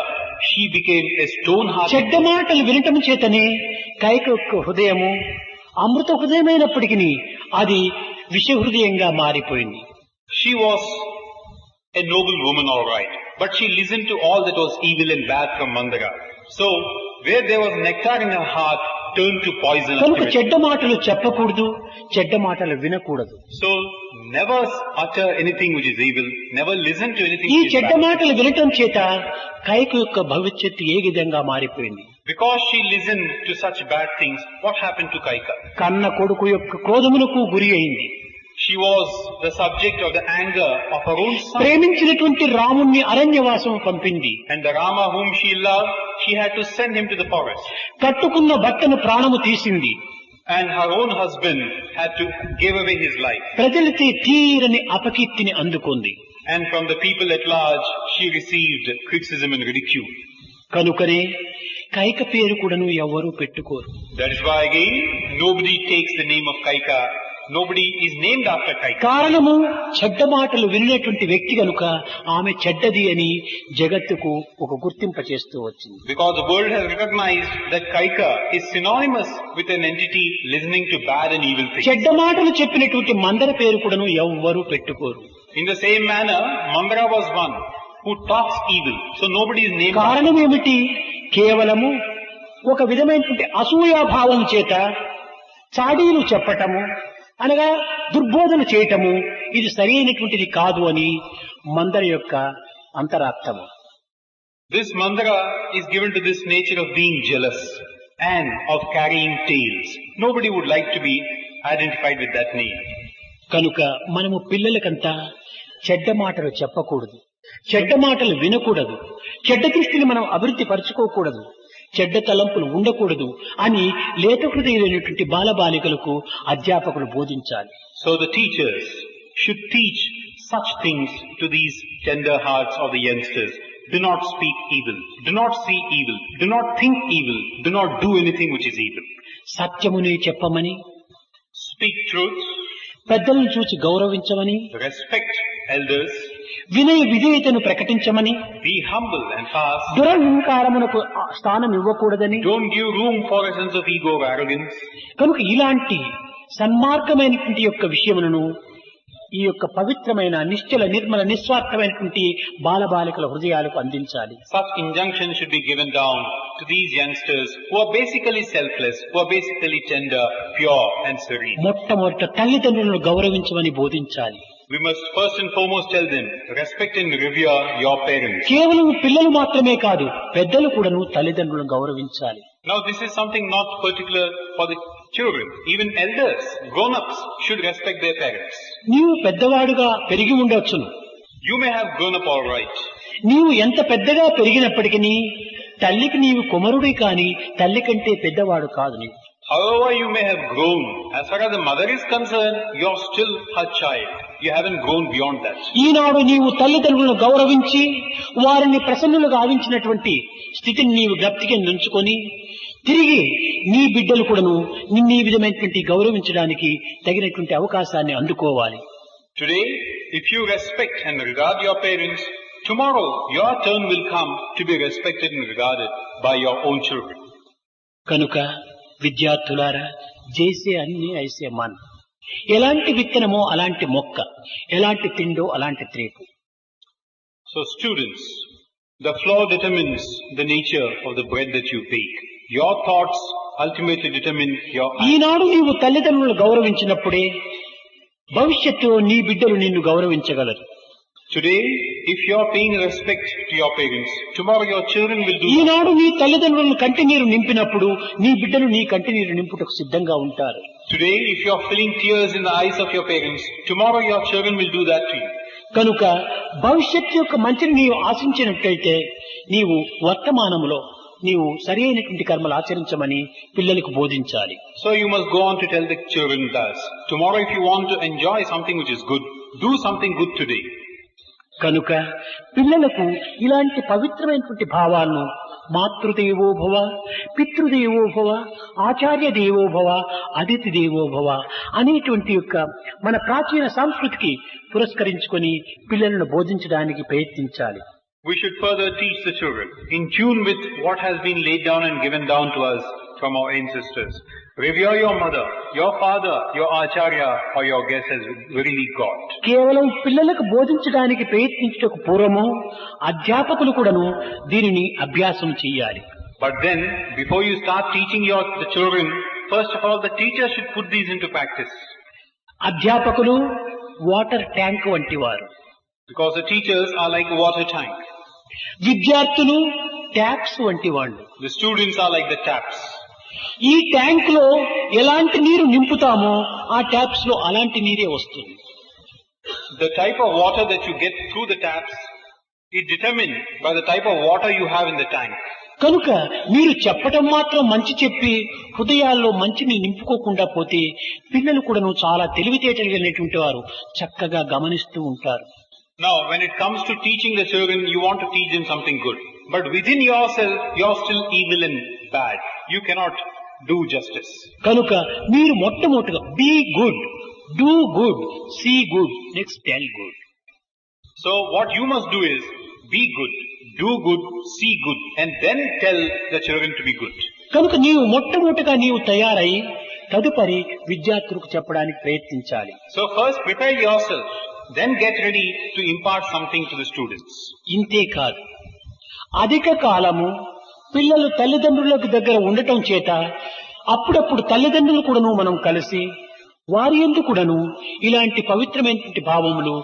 she became a stone-hearted. చెడ్డ మాటలు వినటం చేతనే కైక యొక్క హృదయము అమృత హృదయమైనప్పటికీ అది విష హృదయంగా మారిపోయింది. She was a noble woman, all right, but she listened to all that was evil and bad from Mandara. So, where there was nectar in her heart, turned to poison. కనుక చెడ్డ మాటలు చెప్పకూడదు, చెడ్డ మాటలు వినకూడదు. So, never utter anything which is evil, never listen to anything ఈ which is చెడ్డ bad. మాటలు వినటం చేత కైక యొక్క భవిష్యత్తు ఏ విధంగా మారిపోయింది. Because she listened to such bad things, what happened to Kaika? కన్న కొడుకు యొక్క క్రోధమునకు గురి అయింది. She was the subject of the anger of her own son. ప్రేమించినటువంటి రాముణ్ణి అరణ్యవాసం పంపింది. And the Rama whom she loved, she had to send him to the forest. కట్టుకున్న భర్తను ప్రాణము తీసింది. And her own husband had to give away his life. ప్రజలకి తీరని అపకీర్తిని అందుకుంది. And from the people at large, she received criticism and ridicule. కనుకనే కైక పేరు కూడాను ఎవరూ పెట్టుకోరు. That is why again, nobody takes the name of Kaika. Nobody is named after Kaika. కారణము చెడ్డ మాటలు వినేటువంటి వ్యక్తి కనుక ఆమె చెడ్డది అని జగత్తుకు ఒక గుర్తింప చేస్తూ వచ్చింది. Because the world has recognized that Kaika is synonymous with an entity listening to bad and evil things. చెడ్డ మాటలు చెప్పినటువంటి మందర పేరు కూడాను ఎవ్వరూ పెట్టుకోరు. In the same manner, Mandara was one who talks evil. So nobody is named. కారణం ఏమిటి? కేవలము ఒక విధమైనటువంటి అసూయాభావం చేత చాడీలు చెప్పటము అనగా దుర్బోధన చేయటము ఇది సరి అయినటువంటిది కాదు అని మందర యొక్క అంతరార్థము. This Mandara is given to this nature of being jealous and of carrying tales. Nobody would like to be identified with that name. కనుక మనము పిల్లలకంతా చెడ్డ మాటలు చెప్పకూడదు, చెడ్డ మాటలు వినకూడదు, చెడ్డ దృష్టిని మనం అభివృద్ధి పరచుకోకూడదు, చెడ్డ తలంపులు ఉండకూడదు అని లేత హృదయులైనటువంటి బాలబాలికలకు అధ్యాపకులు బోధించాలి. So the teachers should teach such things to these tender hearts of the youngsters. Do not speak evil. Do not see evil. Do not think evil. Do not do anything which is evil. సత్యమునే చెప్పమని, Speak truth. పెద్దలను చూచి గౌరవించమని, Respect elders. వినయ విధేయతను ప్రకటించమని, Be humble and fast. దురహంకారమునకు స్థానం ఇవ్వకూడదని. Don't give room for a sense of ego or arrogance. కనుక ఇలాంటి సన్మార్గమైనటువంటి యొక్క విషయములను ఈ యొక్క పవిత్రమైన నిశ్చల నిర్మల నిస్వార్థమైనటువంటి బాలబాలికల హృదయాలకు అందించాలి. Such injunction should be given down to these youngsters who are basically selfless, who are basically tender, pure and serene. మొట్టమొదట తల్లిదండ్రులను గౌరవించమని బోధించాలి. We must first and foremost tell them, respect and revere your parents. కేవలం పిల్లలు మాత్రమే కాదు, పెద్దలు కూడాను తల్లిదండ్రులను గౌరవించాలి. Now this is something not particular for the children. Even elders, grown-ups should respect their parents. నీవు పెద్దవాడుగా పెరిగి ఉండవచ్చును. You may have grown up all right. నీవు ఎంత పెద్దగా పెరిగినప్పటికీ తల్లికి నీవు కుమారుడే కాని తల్లి కంటే పెద్దవాడు కాదు. నీవు However you may have grown, as far as the mother is concerned, you are still her child. You haven't grown beyond that. ఈనాడు నీవు తల్లిదండ్రులను గౌరవించి వారిని ప్రసన్నులుగా ఆవించినటువంటి స్థితిని నీవు జ్ఞప్తికి ఉంచుకొని తిరిగి నీ బిడ్డలు కూడాను నిన్ను ఈ విధమైనటువంటి గౌరవించడానికి తగినటువంటి అవకాశాన్ని అందుకోవాలి. Today, if you respect and regard your parents, tomorrow your turn will come to be respected and regarded by your own children. కనుక విద్యార్థులారా, జైసే అన్ని ఐసే మన్. ఎలాంటి విత్తనమో అలాంటి మొక్క, ఎలాంటి తిండో అలాంటి త్రేపు. So students, the floor determines the nature of the bread that you bake. Your thoughts ultimately determine your actions. ఈనాడు నీవు తల్లిదండ్రులను గౌరవించినప్పుడే భవిష్యత్తులో నీ బిడ్డలు నిన్ను గౌరవించగలరు. Today, if you are paying respect to your parents, tomorrow your children will do that. ఈనాడు నీ తల్లిదండ్రులను కంటి నీరు నింపినప్పుడు నీ బిడ్డలు నీ కంటి నీరు నింపుటకు సిద్ధంగా ఉంటారు. Today, if you are filling tears in the eyes of your parents, tomorrow your children will do that to you. కనుక భవిష్యత్తు యొక్క మంచిని నీవు ఆశించినట్లయితే నీవు వర్తమానంలో నీవు సరి అయినటువంటి కర్మలు ఆచరించమని పిల్లలకు బోధించాలి. So you must go on to tell the children thus. Tomorrow if you want to enjoy something which is good, do something good today. కనుక పిల్లలకు ఇలాంటి పవిత్రమైనటువంటి భావాలను మాతృదేవో భవ, పితృదేవో భవ, ఆచార్య దేవో భవ, అతిథి దేవో భవ అనేటువంటి యొక్క మన ప్రాచీన సంస్కృతికి పురస్కరించుకొని పిల్లలను బోధించడానికి ప్రయత్నించాలి. We should further teach the children in tune with what has been laid down and given down to us from our ancestors. Revere your mother, your father, your acharya or your guest as verily God. కేవలం పిల్లలకు బోధించడానికి ప్రయత్నించటకు పూర్వము అధ్యాపకులు కూడాను దీనిని అభ్యాసం చేయాలి. But then, before you start teaching the children, first of all the teacher should put these into practice. అధ్యాపకులు వాటర్ ట్యాంక్ వంటి వారు. Because the teachers are like a water tank. విద్యార్థులు ట్యాప్స్ వంటి వాళ్ళు. The students are like the taps. ఈ tank లో ఎలాంటి నీరు నింపుతామో ఆ ట్యాప్స్ లో అలాంటి నీరే వస్తుంది. The type of water that you get through the taps is determined by the type of water you have in the tank. కనుక మీరు చెప్పటం మాత్రం మంచి చెప్పి హృదయాల్లో మంచిని నింపుకోకుండా పోతే పిల్లలు కూడాను చాలా తెలివితేటలు కలిగినటువంటి వారు చక్కగా గమనిస్తూ ఉంటారు. Now, when it comes to teaching the children, you want to teach them something good. But within yourself, you're still evil and bad. You cannot do justice. కనుక మీరు మొట్టమొదటిగా be good, do good, see good, next tell good. So what you must do is, be good, do good, see good, and then tell the children to be good. కనుక నీవు మొట్టమొదటిగా నీవు తయారై తదుపరి విద్యార్థులకు చెప్పడానికి ప్రయత్నించాలి. So first prepare yourself, then get ready to impart something to the students. ఇంతే కాదు, అధిక కాలము పిల్లలు తల్లిదండ్రులకు దగ్గర ఉండటం చేత అప్పుడప్పుడు తల్లిదండ్రులు కూడాను మనం కలిసి వారి యందు కూడాను ఇలాంటి పవిత్రమైనటువంటి భావములు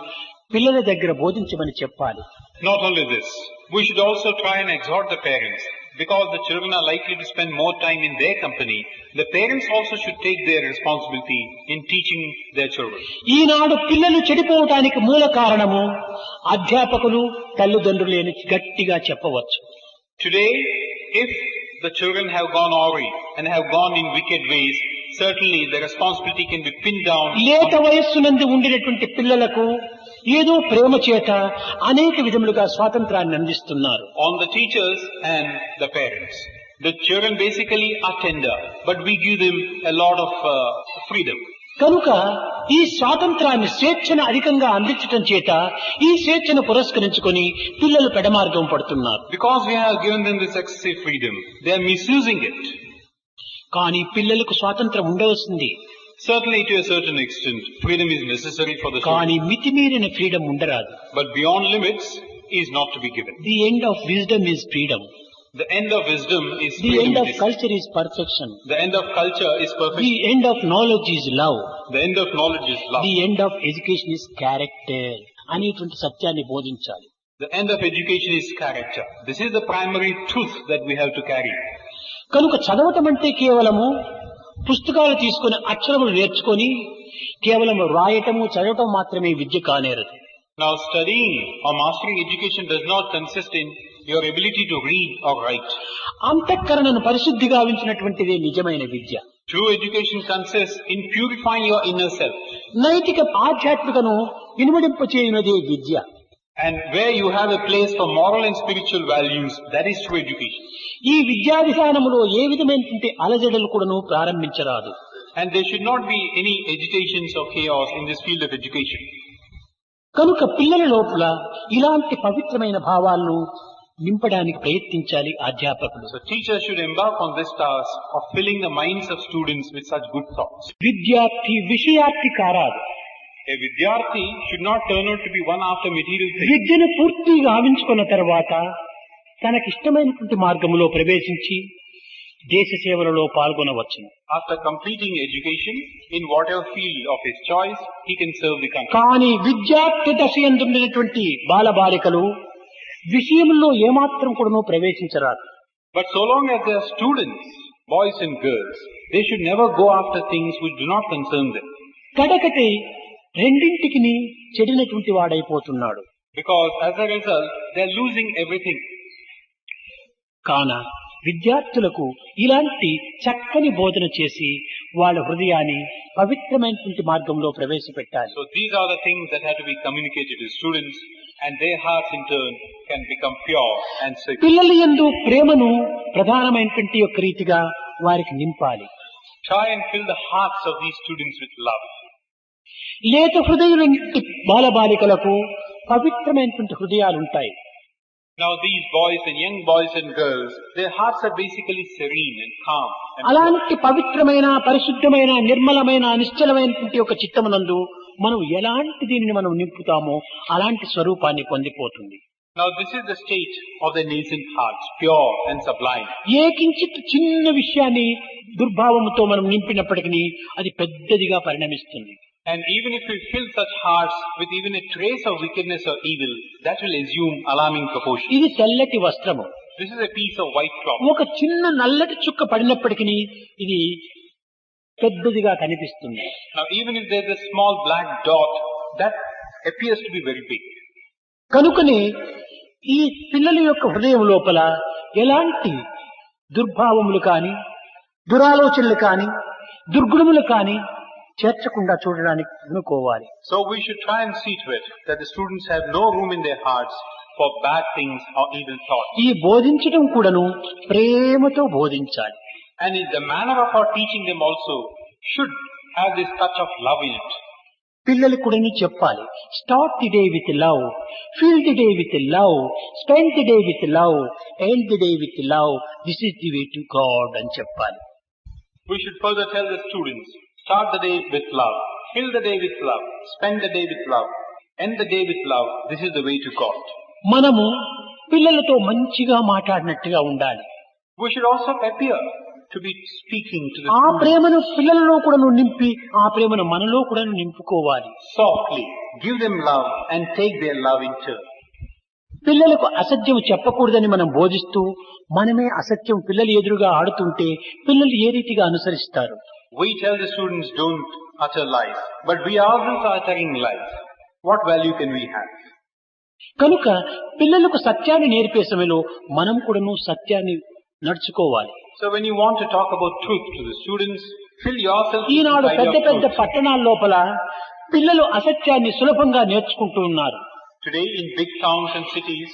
పిల్లల దగ్గర బోధించమని చెప్పాలి. Not only this, we should also try and exhort the parents. Because the children are likely to spend more time in their company, the parents also should take their responsibility in teaching their children. ఈనాడు పిల్లలు చెడిపోవటానికి మూల కారణము అధ్యాపకులు తల్లిదండ్రులే అని గట్టిగా చెప్పవచ్చు. Today, if the children have gone awry and have gone in wicked ways, certainly the responsibility can be pinned down. లేత వయస్సునందు ఉండినటువంటి పిల్లలకు ఏదో ప్రేమ చేత అనేక విధములుగా స్వాతంత్రాన్ని అందిస్తున్నారు. On the teachers and the parents. The children basically are tender, but we give them a lot of freedom. కనుక ఈ స్వాతంత్రాన్ని స్వేచ్ఛను అధికంగా అందించటం చేత ఈ స్వేచ్ఛను పురస్కరించుకొని పిల్లలు పెడమార్గం పడుతున్నారు. Because we have given them this excessive freedom, they are misusing it. కానీ పిల్లలకు స్వాతంత్రం ఉండవలసింది. Certainly to a certain extent, freedom is necessary for the కానీ student. మితిమీరిన ఫ్రీడమ్ ఉండరాదు. But beyond limits is not to be given. The end of wisdom is freedom. The end of wisdom is the freedom. End it of is. Culture is perfection. The end of culture is the perfection. End of knowledge is love. The end of knowledge is love. The end of education is character అనేటువంటి సత్యాన్ని బోధించాలి. The end of education is character. This is the primary truth that we have to carry. కనుక చదవటం అంటే కేవలము పుస్తకాలు తీసుకొని అక్షరములు నేర్చుకొని కేవలం రాయటము చదవటం మాత్రమే విద్య కానేరదు. Now studying or mastering education does not consist in your ability to read or write. అంతఃకరణను పరిశుద్ధి గావించినటువంటిదే నిజమైన విద్య. True education consists in purifying your inner self. నైతిక ఆధ్యాత్మికను ఇనుమడింపచేయునదే విద్య. And where you have a place for moral and spiritual values, that is true education. ఈ విద్యా విధానములో ఏ విధమైనటువంటి అలజడులు కూడాను ప్రారంభించరాదు. And there should not be any agitations or chaos in this field of education. కనుక పిల్లల లోపల ఇలాంటి పవిత్రమైన భావాలను నింపడానికి ప్రయత్నించాలి అధ్యాపకులు. So teachers should embark on this task of filling the minds of students with such good thoughts. విద్యార్థి విషయార్థి కారాదు. A vidyarthi should not turn out to be one after material things. విద్యను పూర్తిగా గావించుకున్న తర్వాత తనకిష్టమైనటువంటి మార్గంలో ప్రవేశించి దేశ సేవలలో పాల్గొనవచ్చును. After completing education, in whatever field of his choice, he can serve the country. కానీ విద్యార్థి దశ యందున్నటువంటి బాలబాలికలు విషయంలో ఏమాత్రం కూడాను ప్రవేశించరాదు. But so long as they are students, boys and girls, they should never go after things which do not concern them. కడకటి రెండింటికి చెడినటువంటి వాడైపోతున్నాడు. Because as a result, they are losing everything. కాన విద్యార్థులకు ఇలాంటి చక్కని బోధన చేసి వాళ్ళ హృదయాన్ని పవిత్రమైనటువంటి మార్గంలో ప్రవేశపెట్టాలి. So these are the things that have to be communicated to students, and their hearts in turn can become pure and sacred. పిల్లల యందు ప్రేమను ప్రధానమైనటువంటి యొక్క రీతిగా వారికి నింపాలి. Try and fill the hearts of these students with love. లేత హృదయులైనటువంటి బాలబాలికలకు పవిత్రమైనటువంటి హృదయాలు ఉంటాయి. Now these boys and young boys and girls, their hearts are basically serene and calm. And అలాంటి పవిత్రమైన పరిశుద్ధమైన నిర్మలమైన నిశ్చలమైనటువంటి ఒక చిత్తమునందు మనం ఎలాంటి దీనిని మనం నింపుతామో అలాంటి స్వరూపాన్ని పొందిపోతుంది. now this is the state of the nascent hearts, pure and sublime. ఏ కించిత్ చిన్న విషయాన్ని దుర్భావముతో మనం నింపినప్పటికీ అది పెద్దదిగా పరిణమిస్తుంది. And even if we fill such hearts with even a trace of wickedness or evil, that will assume alarming proportions. ఇది తెల్లటి వస్త్రము. This is a piece of white cloth. ఒక చిన్న నల్లటి చుక్క పడినప్పటికీ ఇది పెద్దదిగా కనిపిస్తుంది. Now even if there is a small black dot, that appears to be very big. కనుకనే ఈ పిల్లల యొక్క హృదయం లోపల ఎలాంటి దుర్భావములు కాని దురాలోచనలు కాని దుర్గుణములు కాని చేర్చకుండా చూడడానికి అనుకోవాలి. So we should try and see to it that the students have no room in their hearts for bad things or evil thoughts. ఈ బోధించడం కూడాను ప్రేమతో బోధించాలి. And in the manner of our teaching them also should have this touch of love in it. పిల్లలకు కూడా చెప్పాలి. Start the day with love, feel the day with love, spend the day with love, end the day with love. This is the way to God అని చెప్పాలి. We should further tell the students, start the day with love, fill the day with love, spend the day with love, end the day with love. This is the way to God. మనము పిల్లలతో మంచిగా మాట్లాడినట్టుగా ఉండాలి. We should also appear to be speaking to the ఆ students ప్రేమను పిల్లలలో కూడా నింపి ఆ ప్రేమను మనలో కూడా నింపుకోవాలి. softly, give them love and take their love in turn. పిల్లలకు అసత్యం చెప్పకూడదని మనం బోధిస్తూ మనమే అసత్యం పిల్లలు ఎదురుగా ఆడుతుంటే పిల్లలు ఏ రీతిగా అనుసరిస్తారు? We tell the students don't utter lies, but we ourselves are uttering lies. What value can we have? కనుక పిల్లలకు సత్యాన్ని నేర్పే సమయంలో మనం కూడాను సత్యాన్ని నడుచుకోవాలి. So when you want to talk about truth to the students, fill yourself with the Eenadu idea పెద్ద of పెద్ద truth. పట్టణాల లోపల పిల్లలు అసత్యాన్ని సులభంగా నేర్చుకుంటూ ఉన్నారు. Today in big towns and cities,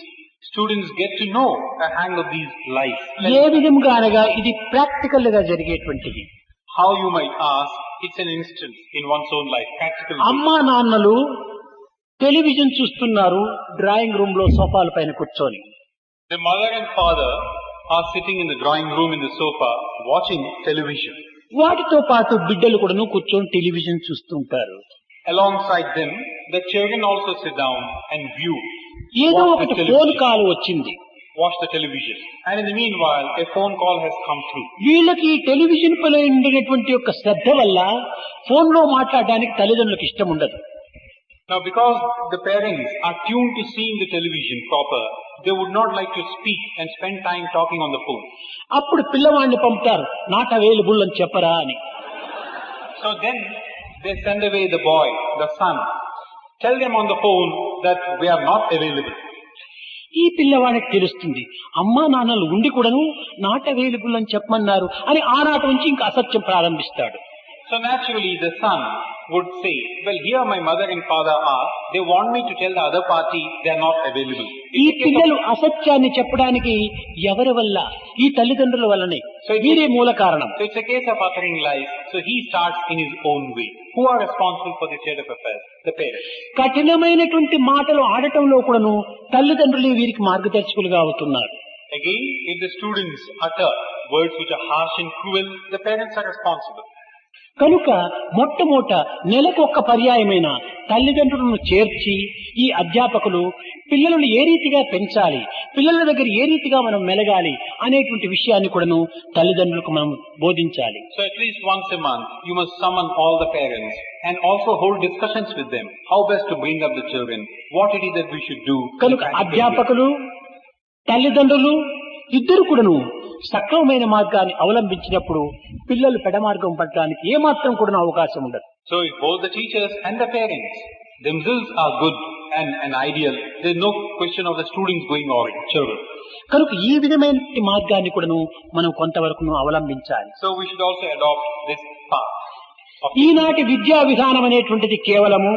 students get to know a hang of these lies. ఏ విధంగా అనగా ఇది ప్రాక్టికల్ గా జరిగేటువంటిది. How you might ask, it's an instance in one's own life, practical. అమ్మా నాన్నలు టెలివిజన్ చూస్తున్నారు డ్రాయింగ్ రూమ్ లో సోఫాల పైన కూర్చొని. The mother and father are sitting in the drawing room in the sofa watching television. వాటితో పాటు బిడ్డలు కూడాను కూర్చొని టెలివిజన్ చూస్తుంటారు. Alongside them, the children also sit down and view, ఏదో watch ఒకటి the ఫోన్ television. కాల్ వచ్చింది. Watch the television. And in the meanwhile, a phone call has come through. వీళ్ళకి టెలివిజన్ పై ఉండేటువంటి యొక్క శ్రద్ధ వల్ల ఫోన్ లో మాట్లాడడానికి తల్లిదండ్రులకు ఇష్టం ఉండదు. Now, because the parents are tuned to seeing the television proper, they would not like to speak and spend time talking on the phone. అప్పుడు పిల్లవాడిని పంపుతారు, నాట్ అవైలబుల్ అని చెప్పరా అని. So then, they send away the boy, the son. Tell them on the phone that we are not available. ఈ పిల్లవాడికి తెలుస్తుంది, అమ్మా నాన్నలు ఉండి కూడాను నాట్ అవైలబుల్ అని చెప్పమన్నారు అని ఆనాటి నుంచి ఇంకా అసత్యం ప్రారంభిస్తాడు. So naturally, the son would say, well, here my mother and father are. They want me to tell the other party they are not available. ఈ పిల్లలు అసత్యాన్ని చెప్పడానికి ఎవరి వల్ల? ఈ తల్లిదండ్రుల వల్లనే. వీరే మూల కారణం. So it's a case of uttering lies. So he starts in his own way. Who are responsible for the state of affairs? The parents. కఠినమైనటువంటి మాటలు ఆడటంలో కూడాను తల్లిదండ్రులే వీరికి మార్గదర్శకులుగా అవుతున్నారు. Again, if the students utter words which are harsh and cruel, the parents are responsible. కనుక మొట్టమొదట నెలకొక్క పర్యాయమైన తల్లిదండ్రులను చేర్చి ఈ అధ్యాపకులు పిల్లలను ఏ రీతిగా పెంచాలి, పిల్లల దగ్గర ఏ రీతిగా మనం మెలగాలి అనేటువంటి విషయాన్ని కూడాను తల్లిదండ్రులకు మనం బోధించాలి. So at least once a month, you must summon all the parents and also hold discussions with them. How best to bring up the children, what it is that we should do. కనుక అధ్యాపకులు తల్లిదండ్రులు ఇద్దరు కూడాను సక్రమమైన మార్గాన్ని అవలంబించినప్పుడు పిల్లలు పెడమార్గం పట్టడానికి ఏమాత్రం కూడా అవకాశం ఉండదు. So if both the teachers and the parents themselves are good and ideal, there is no question of the students going wrong, children. కనుక ఈ విధమైన మార్గాన్ని కూడాను మనం కొంతవరకు అవలంబించాలి. So we should also adopt this path. ఈనాటి విద్యా విధానం అనేటువంటిది కేవలము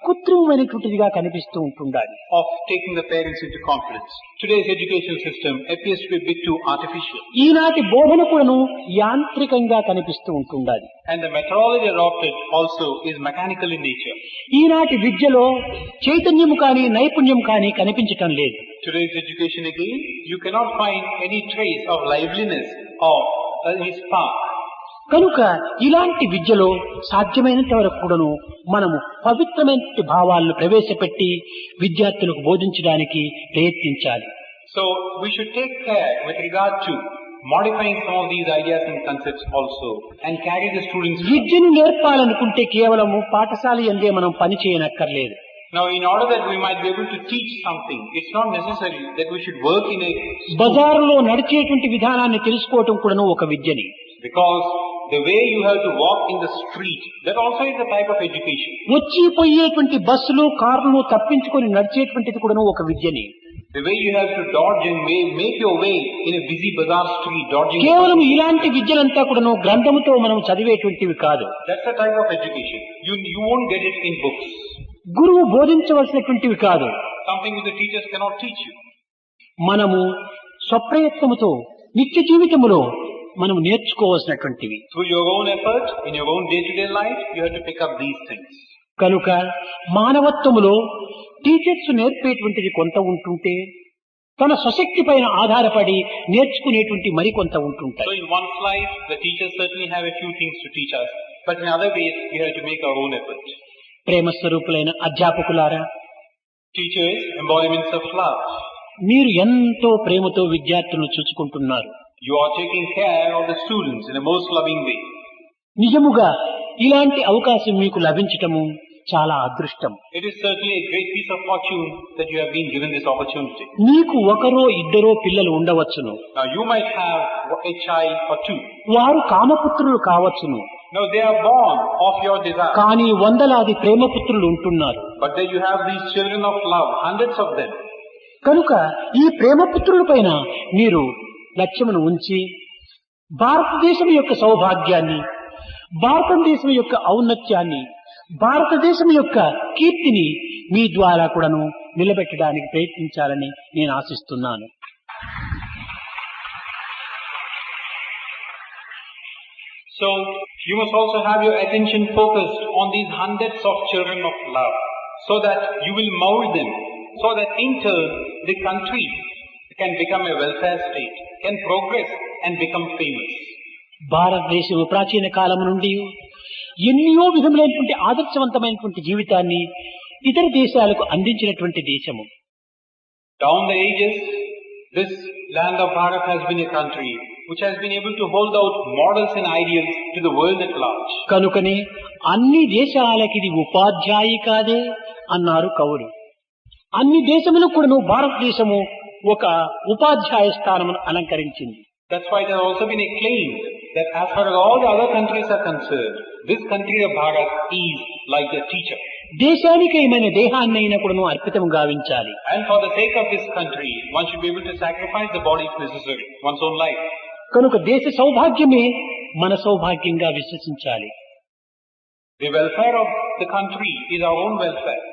కృత్రిమమైనటువంటిదిగా కనిపిస్తూ ఉంటుండాలి. Of taking the parents into confidence. Today's education system appears to be a bit too artificial. ఈనాటి బోధన కూడాను యాంత్రికంగా కనిపిస్తూ ఉంటుండాలి. And the methodology adopted also is mechanical in nature. ఈనాటి విద్యలో చైతన్యము కానీ నైపుణ్యం కానీ కనిపించటం లేదు. Today's education again, you cannot find any trace of liveliness or any spark. కనుక ఇలాంటి విద్యలో సాధ్యమైనంత వరకు కూడాను మనము పవిత్రమైన భావాలను ప్రవేశపెట్టి విద్యార్థులకు బోధించడానికి ప్రయత్నించాలి. So we should take care with regard to modifying some of these ideas and concepts also and carry the students. విద్యను నేర్పాలనుకుంటే కేవలము పాఠశాల యందే మనం పని చేయనక్కర్లేదు. Now in order that we might be able to teach something, it's not necessary that we should work in a school. బజారులో నడిచేటువంటి విధానాన్ని తెలుసుకోవటం కూడాను ఒక విద్యని. Because the way you have to walk in the street, that also is a type of education. వచ్చిపోయేటువంటి బస్సులు కార్లు తప్పించుకొని నడిచేటువంటిది కూడాను ఒక విద్యని. The way you have to dodge and make your way in a busy bazaar street, dodging. కేవలం ఇలాంటి విద్యలంతా కూడాను గ్రంథముతో మనం చదివేటువంటివి కాదు. That's the type of education. You won't get it in books. గురువు బోధించవలసినటువంటివి కాదు. Something which the teachers cannot teach you. మనము స్వప్రయత్నముతో నిత్య జీవితములో మనం నేర్చుకోవాల్సినటువంటివి. Through your own effort, in your own day-to-day life, you have to pick up these things. కనుక మానవత్వములో teachers నేర్పేటువంటిది కొంత ఉంటుంటే తన స్వశక్తి పైన ఆధారపడి నేర్చుకునేటువంటి మరికొంత ఉంటుంటాయి. So in one's life, the teachers certainly have a few things to teach us, but in other ways, we have to make our own effort. Prema స్వరూపులైన అధ్యాపకులారా, Teachers, embodiments of love. మీరు ఎంతో ప్రేమతో విద్యార్థులను చూసుకుంటున్నారు. You are taking care of the students in a most loving way. నిజముగా ఇలాంటి అవకాశం మీకు లభించటము చాలా అదృష్టం. It is certainly a great piece of fortune that you have been given this opportunity. మీకు ఒకరో ఇద్దరో పిల్లలు ఉండవచ్చును. Now you might have a child or two. వారు కామపుత్రులు కావచ్చును. Now they are born of your desire. కానీ వందలాది ప్రేమపుత్రులు ఉంటున్నారు. But then you have these children of love, hundreds of them. కనుక ఈ ప్రేమపుత్రుల పైన మీరు లక్ష్యమును ఉంచి భారతదేశం యొక్క సౌభాగ్యాన్ని, భారతదేశం యొక్క ఔన్నత్యాన్ని, భారతదేశం యొక్క కీర్తిని మీ ద్వారా కూడాను నిలబెట్టడానికి ప్రయత్నించాలని నేను ఆశిస్తున్నాను. So you must also have your attention focused on these hundreds of children of love, so that you will mold them, so that in turn the country can become a welfare state, can progress and become famous. భారతదేశం ప్రాచీన కాలం నుండి ఎన్నో విధములైనటువంటి ఆదర్శవంతమైనటువంటి జీవితాన్ని ఇతర దేశాలకు అందించినటువంటి దేశము. Down the ages, this land of Bharat has been a country which has been able to hold out models and ideals to the world at large. కనుకనే అన్ని దేశాలకి ఇది ఉపాధ్యాయి కాదే అన్నారు కవులు. అన్ని దేశములకు కూడాను భారతదేశము ఒక ఉపాధ్యాయ స్థానమును అలంకరించింది. That's why there has also been a claim that as far as all the other countries are concerned, this country of Bharat is like the teacher. దేశానికి ఏమైనా దేహాన్ని అయినా కూడాను అర్పితం గావించాలి. And for the sake of this country, one should be able to sacrifice the body if necessary, one's own life. కనుక దేశ సౌభాగ్యమే మన సౌభాగ్యంగా విశ్వసించాలి. The welfare of the country is our own welfare.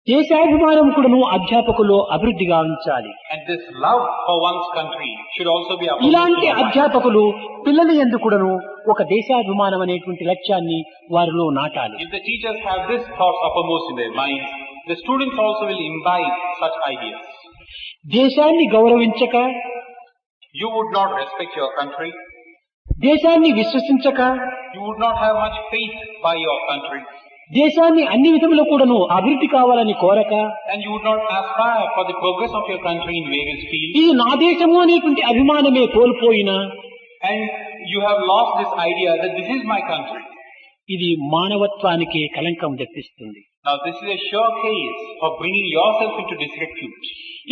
దేశాభిమానం కూడాను అధ్యాపకులు అభివృద్ధి గావించాలి. And this love for one's country should also be uppermost ఇలాంటి in our mind. అధ్యాపకులు పిల్లల యందు కూడాను ఒక దేశాభిమానం అనేటువంటి లక్ష్యాన్ని వారిలో నాటాలి. If the teachers have this thought uppermost in their minds, the students also will imbibe such ideas. దేశాన్ని గౌరవించక, You would not respect your country. దేశాన్ని విశ్వసించక, You would not have much faith by your country. దేశాన్ని అన్ని విధములో కూడాను అభివృద్ధి కావాలని కోరక, And you would not aspire for the progress of your country in various fields. ఇది నా దేశము అనేటువంటి అభిమానమే కోల్పోయినా And you have lost this idea that this is my country. ఇది మానవత్వానికి కలంకం తెప్పిస్తుంది. Now this is a sure case of bringing yourself into disrepute.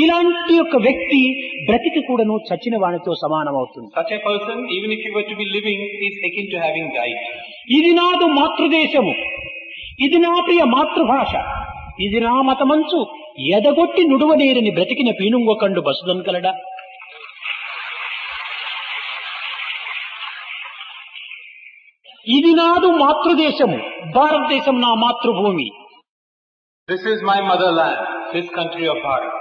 ఇలాంటి ఒక వ్యక్తి బ్రతికి కూడాను చచ్చిన వానితో సమానమవుతుంది. Such a person, even if he were to be living, is akin to having died. ఇది నాదు మాతృదేశము, ఇది నా ప్రియ మాతృభాష, ఇది నా మతమంచు ఎదగొట్టి నుడువనేరని బ్రతికిన పీనుంగొకండు బసుదన్ కలడా. ఇది నాదు మాతృదేశము, భారతదేశం నా మాతృభూమి. This is my motherland, this country of Bharat.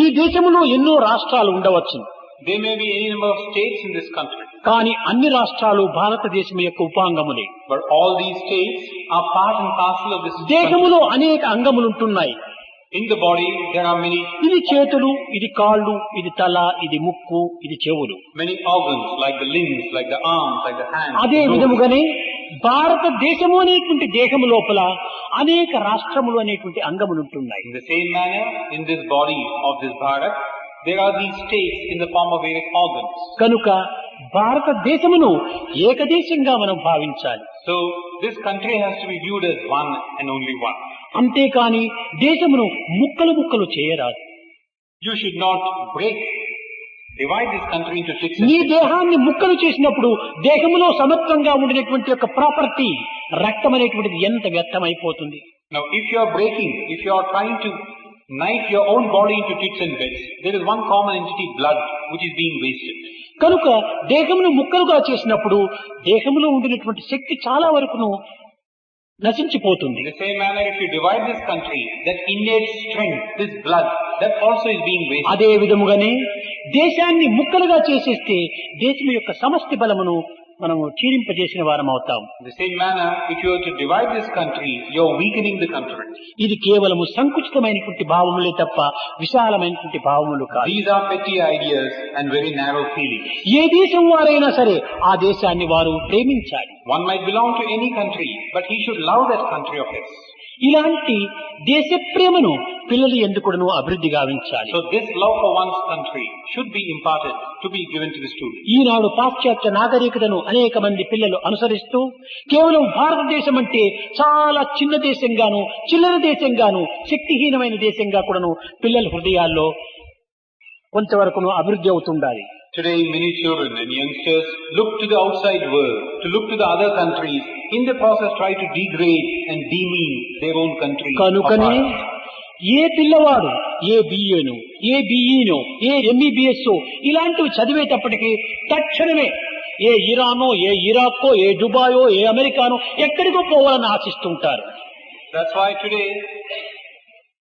ఈ దేశములో ఎన్నో రాష్ట్రాలు ఉండవచ్చు, There may be any number of states in this country, కానీ అన్ని రాష్ట్రాలు భారతదేశం యొక్క ఉపాంగములే. but all these states are part and parcel of this country. దేహములో అనేక అంగములుంటున్నాయి. In the body, there are ఇది చేతులు, ఇది కాళ్ళు, ఇది తల, ఇది ముక్కు, ఇది చెవులు. many organs, like the limbs, like the arms, like the hands. అదే the nose. విధముగానే భారతదేశము అనేటువంటి దేహము లోపల అనేక రాష్ట్రములు అనేటువంటి అంగములుంటున్నాయి. In the same manner, in this body of this Bharat, there are these states in the form of various organs. కనుక భారతదేశమును ఏకదేశంగా మనం భావించాలి. So, this country has to be viewed as one and only one. అంతేకాని దేశమును ముక్కలు ముక్కలు చేయరాదు. You should not divide this country into six నీ states. దేహాన్ని ముక్కలు చేసినప్పుడు దేహములో సమత్వంగా ఉండినటువంటి యొక్క ప్రాపర్టీ రక్తం అనేటువంటిది ఎంత వ్యర్థమైపోతుంది. Now, if you are trying to knife your own body into bits and bits, there is one common entity, blood, which is being wasted. కనుక దేహమును ముక్కలుగా చేసినప్పుడు దేహములో ఉండినటువంటి శక్తి చాలా వరకును నశించిపోతుంది. In the same manner, if you divide this country, that innate strength, this blood, that also is being wasted. అదే విధముగానే దేశాన్ని ముక్కలుగా చేసేస్తే దేశం యొక్క సమష్టి బలమును మనము క్షీణింపజేసిన వారం అవుతాం. In the same manner, if you are to divide this country, you are weakening the country. ఇది కేవలము సంకుచితమైనటువంటి భావములే తప్ప విశాలమైనటువంటి భావములు కాదు. These are petty ideas and very narrow feelings. ఏ దేశం వారైనా సరే ఆ దేశాన్ని వారు ప్రేమించాలి. One might belong to any country, but he should love that country of his. ఇలాంటి దేశ ప్రేమను పిల్లలు ఎందుకును అభివృద్ధి గావించాలి. So this love for one's country should be imparted to be given to the student. ఈనాడు పాశ్చాత్య నాగరికతను అనేక మంది పిల్లలు అనుసరిస్తూ కేవలం భారతదేశం అంటే చాలా చిన్న దేశంగాను, చిల్లర దేశంగాను, శక్తిహీనమైన దేశంగా కూడాను పిల్లల హృదయాల్లో కొంతవరకును అభివృద్ధి అవుతుండాలి. Today many children and youngsters look to the outside world, to look to the other countries, in the process try to degrade and demean their own country. కనుకనే ఏ పిల్లవాడు ఏ బిఏను, ఏ బిఈనో, ఏ ఎంబీబీఎస్ ఇలాంటివి చదివేటప్పటికీ తక్షణమే ఏ ఇరానో, ఏ ఇరాక్కో, ఏ దుబాయో, ఏ అమెరికానో ఎక్కడికో పోవాలని ఆశిస్తుంటారు. That's why today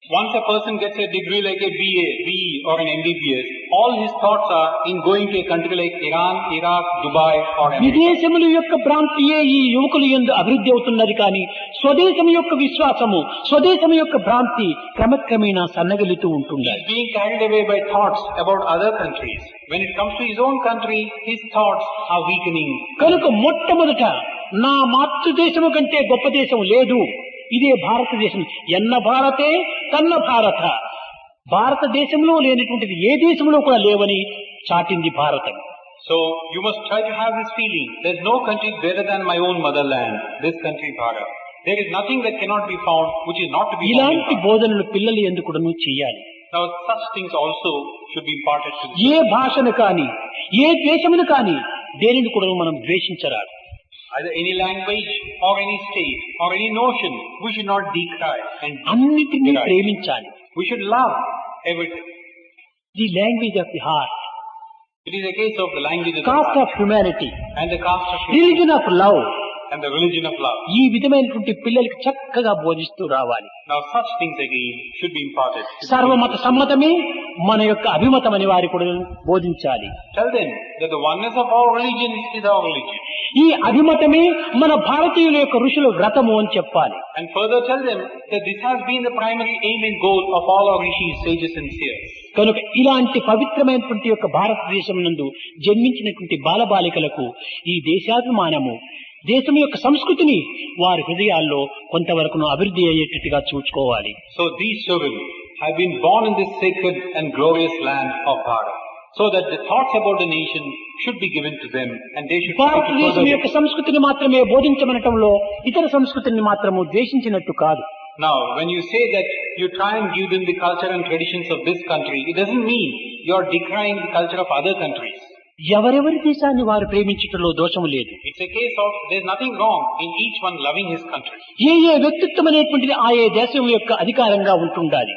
Once a person gets a degree like a BA, BE or an MBBS, all his thoughts are in going to a country like Iran, Iraq, Dubai or America. విదేశముల యొక్క భ్రాంతియే ఈ యువకులు యందు అభివృద్ధి అవుతున్నది కానీ స్వదేశం యొక్క విశ్వాసము, స్వదేశం యొక్క భ్రాంతి క్రమక్రమేణా సన్నగిలుతూ ఉంటుంది. He is being carried away by thoughts about other countries. When it comes to his own country, his thoughts are weakening. కనుక మొట్టమొదట నా మాతృదేశము కంటే గొప్ప దేశం లేదు, ఇదే భారతదేశం. ఎన్న భారతే తన్న భారత. భారతదేశంలో లేనటువంటిది ఏ దేశంలో కూడా లేవని చాటింది భారతం. So you must try to have this feeling. There is no country greater than my own motherland, this country Bharat. There is nothing that cannot be found which is not to be found in ఇలాంటి Bharat. బోధనలు పిల్లలు ఎందుకును చేయాలి. Now such things also should be imparted to the ఏ భాషను కానీ ఏ దేశమును కానీ దేనిని కూడా మనం ద్వేషించరాదు. either any language or any state or any notion. We should not decry and అన్నిటినీ deride. ప్రేమించాలి. We should love everything. The language of the heart, It is a case of the language of the cost heart of humanity, and the caste of humanity religion of love. and the religion of love. ఈ విధమైనటువంటి పిల్లలకి చక్కగా బోధిస్తూ రావాలి. Now such things again should be imparted. సర్వమత సమ్మతమే మన యొక్క అభిమతం అని వారి కూడా బోధించాలి. Tell them that the oneness of all religions is our religion. ఈ అభిమతమే మన భారతీయుల యొక్క ఋషుల వ్రతము అని చెప్పాలి. And further tell them that this has been the primary aim and goal of all our rishis, sages and seers. కనుక ఇలాంటి పవిత్రమైనటువంటి యొక్క భారతదేశం నందు జన్మించినటువంటి బాలబాలికలకు ఈ దేశాభిమానము, దేశం యొక్క సంస్కృతిని వారి హృదయాల్లో కొంతవరకు అభివృద్ధి అయ్యేటట్టుగా చూసుకోవాలి. So these children have been born in this sacred and glorious land of Bharat, so that the thoughts about the nation should be given to them and they should try to భారతదేశం further యొక్క సంస్కృతిని మాత్రమే బోధించమనటంలో ఇతర సంస్కృతిని మాత్రము ద్వేషించినట్టు కాదు. Now, when you say that you try and give them the culture and traditions of this country, it doesn't mean you are decrying the culture of other countries. ఎవరెవరి దేశాన్ని వారు ప్రేమించటంలో దోషము లేదు. It's a case of there's nothing wrong in each one loving his country. ఏ ఏ వ్యక్తిత్వం అనేటువంటిది ఆయా దేశం యొక్క అధికారంగా ఉంటుండాలి.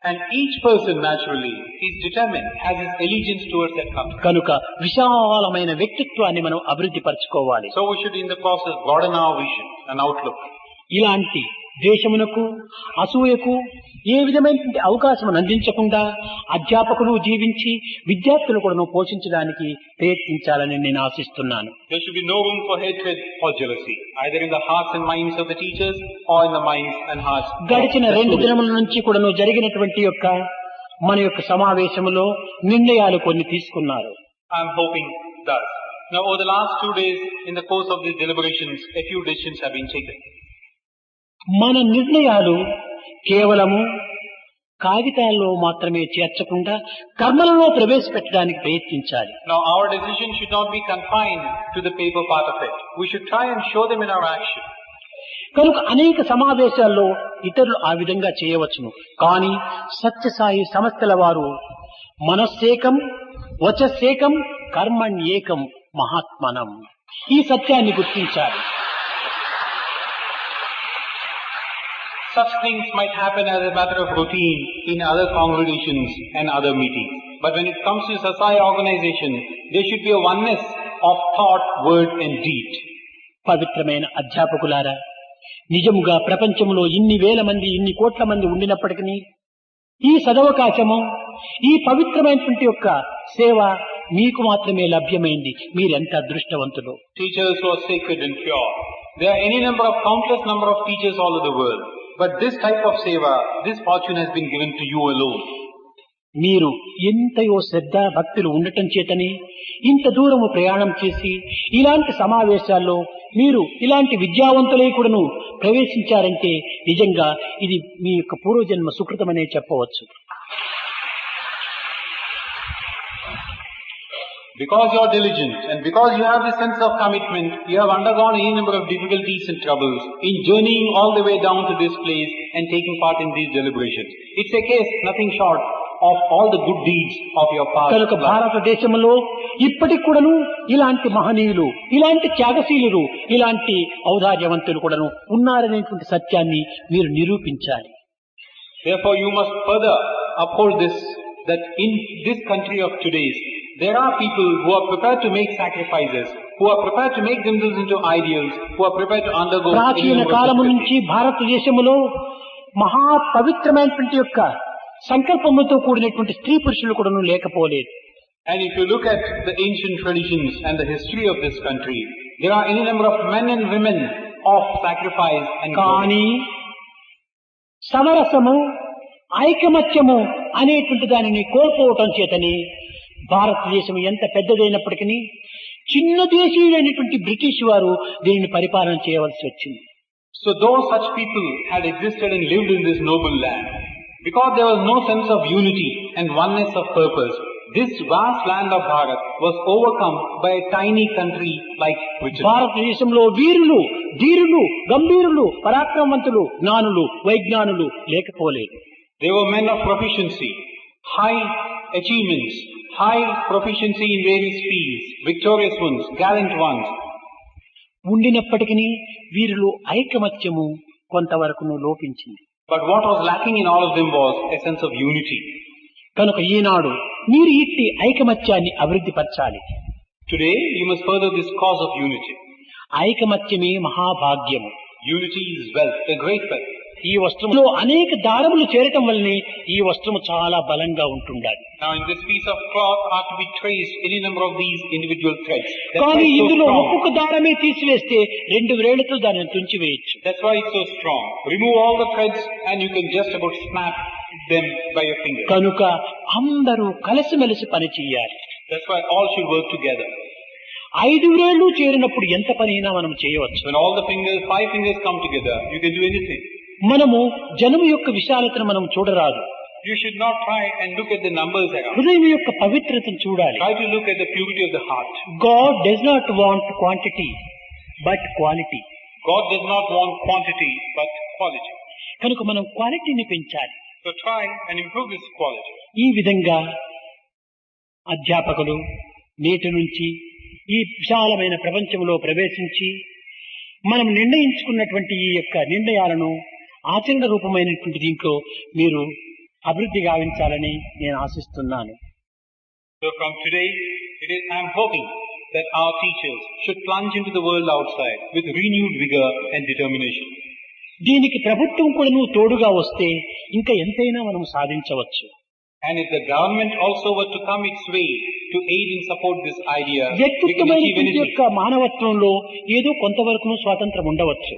And each person naturally is determined, has his allegiance towards that country. కనుక విశాలమైన వ్యక్తిత్వాన్ని మనం అభివృద్ధి పరచుకోవాలి. So we should in the process broaden our vision and outlook. ఇలాంటి దేశమునకు అసూయకు ఏ విధమైనటువంటి అవకాశం అందించకుండా అధ్యాపకులు జీవించి విద్యార్థులు కూడా పోషించడానికి ప్రయత్నించాలని నేను ఆశిస్తున్నాను. There should be no room for hatred or jealousy, either in the hearts and minds of the teachers or in the minds and hearts of గడిచిన the 2 students. దినముల నుంచి కూడా జరిగినటువంటి యొక్క మన యొక్క సమావేశంలో నిర్ణయాలు కొన్ని తీసుకున్నారు. I am hoping thus. Now over the last 2 days, in the course of these deliberations, a few decisions have been taken. మన నిర్ణయాలు కేవలము కాగితాల్లో మాత్రమే చేర్చకుండా కర్మలలో ప్రవేశపెట్టడానికి ప్రయత్నించాలి. Now our decision should not be confined to the paper part of it. We should try and show them in our action. కనుక అనేక సమావేశాల్లో ఇతరులు ఆ విధంగా చేయవచ్చును. కానీ సత్యసాయి సంస్థల వారు మనస్సేకం వచస్సేకం కర్మణ్యేకం మహాత్మనం, ఈ సత్యాన్ని గుర్తించాలి. Such things might happen as a matter of routine in other congregations and other meetings. But when it comes to Sasai organization, there should be a oneness of thought, word and deed. పవిత్రమైన అధ్యాపకులారా, నిజముగా ప్రపంచంలో ఇన్ని వేల మంది ఇన్ని కోట్ల మంది ఉండినప్పటికీ ఈ సదవకాశము, ఈ పవిత్రమైనటువంటి యొక్క సేవ మీకు మాత్రమే లభ్యమైంది. మీరెంత అదృష్టవంతులు. Teachers who are sacred and pure. There are any number of countless number of teachers all over the world. But this type of seva, this fortune has been given to you alone. మీరు ఎంతయో శ్రద్ధ భక్తులు ఉండటం చేతనే ఇంత దూరము ప్రయాణం చేసి ఇలాంటి సమావేశాల్లో మీరు ఇలాంటి విద్యావంతులై కూడాను ప్రవేశించారంటే నిజంగా ఇది మీ యొక్క పూర్వజన్మ సుకృతమనే చెప్పవచ్చు. Because you are diligent and because you have the sense of commitment, you have undergone any number of difficulties and troubles in journeying all the way down to this place and taking part in these deliberations. It's a case nothing short of all the good deeds of your past కనుక life. భారతదేశంలో ఇప్పటికి కూడాను ఇలాంటి మహనీయులు, ఇలాంటి త్యాగశీలురు, ఇలాంటి ఔదార్యవంతులు కూడాను ఉన్నారనేటువంటి సత్యాన్ని మీరు నిరూపించాలి. Therefore you must further uphold this, that in this country of today's, there are people who are prepared to make sacrifices, who are prepared to make themselves into ideals, who are prepared to undergo any ప్రాచీన number of కాలము difficulties. నుంచి భారతదేశములో మహా పవిత్రమైనటువంటి యొక్క సంకల్పముతో కూడినటువంటి స్త్రీ పురుషులు కూడా లేకపోలేదు. And if you look at the ancient traditions and the history of this country, there are any number of men and women of sacrifice and glory. కానీ సమరసము ఐకమత్యము అనేటువంటి దానిని కోల్పోవటం చేతని భారతదేశం ఎంత పెద్దదైనప్పటికీ చిన్న దేశీయులైనటువంటి బ్రిటిష్ వారు దీనిని పరిపాలన చేయవలసి వచ్చింది. So though such people had existed and lived in this noble land, because there was no sense of unity and oneness of purpose, this vast land of Bharat was overcome by a tiny country like Britain. భారతదేశంలో వీరులు, ధీరులు, గంభీరులు, పరాక్రమవంతులు, జ్ఞానులు, వైజ్ఞానులు లేకపోలేదు. They were men of proficiency, high achievements, high proficiency in various fields, victorious ones, gallant ones. ఉండినప్పటికీ వీరిలో ఐకమత్యము కొంతవరకు లోపించింది. But what was lacking in all of them was a sense of unity. కనుక ఈనాడు మీరు ఇట్టి ఐకమత్యాన్ని అభివృద్ధి పరచాలి. Today you must further this cause of unity. ఐకమత్యమే మహాభాగ్యము. Unity is wealth, a great wealth. ఈ వస్త్రంలో అనేక దారములు చేరటం వల్లనే ఈ వస్త్రము చాలా బలంగా ఉంటుండాలి. Now in this piece of cloth are to be traced any number of these individual threads. కానీ ఇందులో ఒక్కొక్క దారమే తీసివేస్తే 2 వేళ్లతో దానిని తుంచివేయచ్చు. That's why it's so strong. Remove all the threads and you can just about snap them by your finger. కనుక అందరూ కలిసిమెలిసి పని చేయాలి. That's why all should work together. 5 వేళ్లు చేరినప్పుడు ఎంత పనైనా మనం చేయవచ్చు. When all the fingers, 5 fingers come together, you can do anything. మనము జనము యొక్క విశాలతను మనం చూడరాదు. You should not try and look at the numbers around. హృదయం యొక్క పవిత్రతను చూడాలి. Try to look at the purity of the heart. God does not want quantity but quality. God does not want quantity but quality. కనుక మనం క్వాలిటీని పెంచాలి. So try and improve this quality. ఈ విధంగా అధ్యాపకులు నేటి నుంచి ఈ విశాలమైన ప్రపంచంలో ప్రవేశించి మనం నిర్ణయించుకున్నటువంటి ఈ యొక్క నిర్ణయాలను ఆచరణ రూపమైనటువంటి దీంట్లో మీరు అభివృద్ధి గావించాలని నేను ఆశిస్తున్నాను. So from today, I am hoping that our teachers should plunge into the world outside with renewed vigor and determination. దీనికి ప్రభుత్వం కూడా తోడుగా వస్తే ఇంకా ఎంతైనా మనం సాధించవచ్చు. And if the government also were to come its way to aid and support this idea, we can achieve వ్యక్తిత్వమైనటువంటి anything. యొక్క మానవత్వంలో ఏదో కొంతవరకు స్వాతంత్రం ఉండవచ్చు.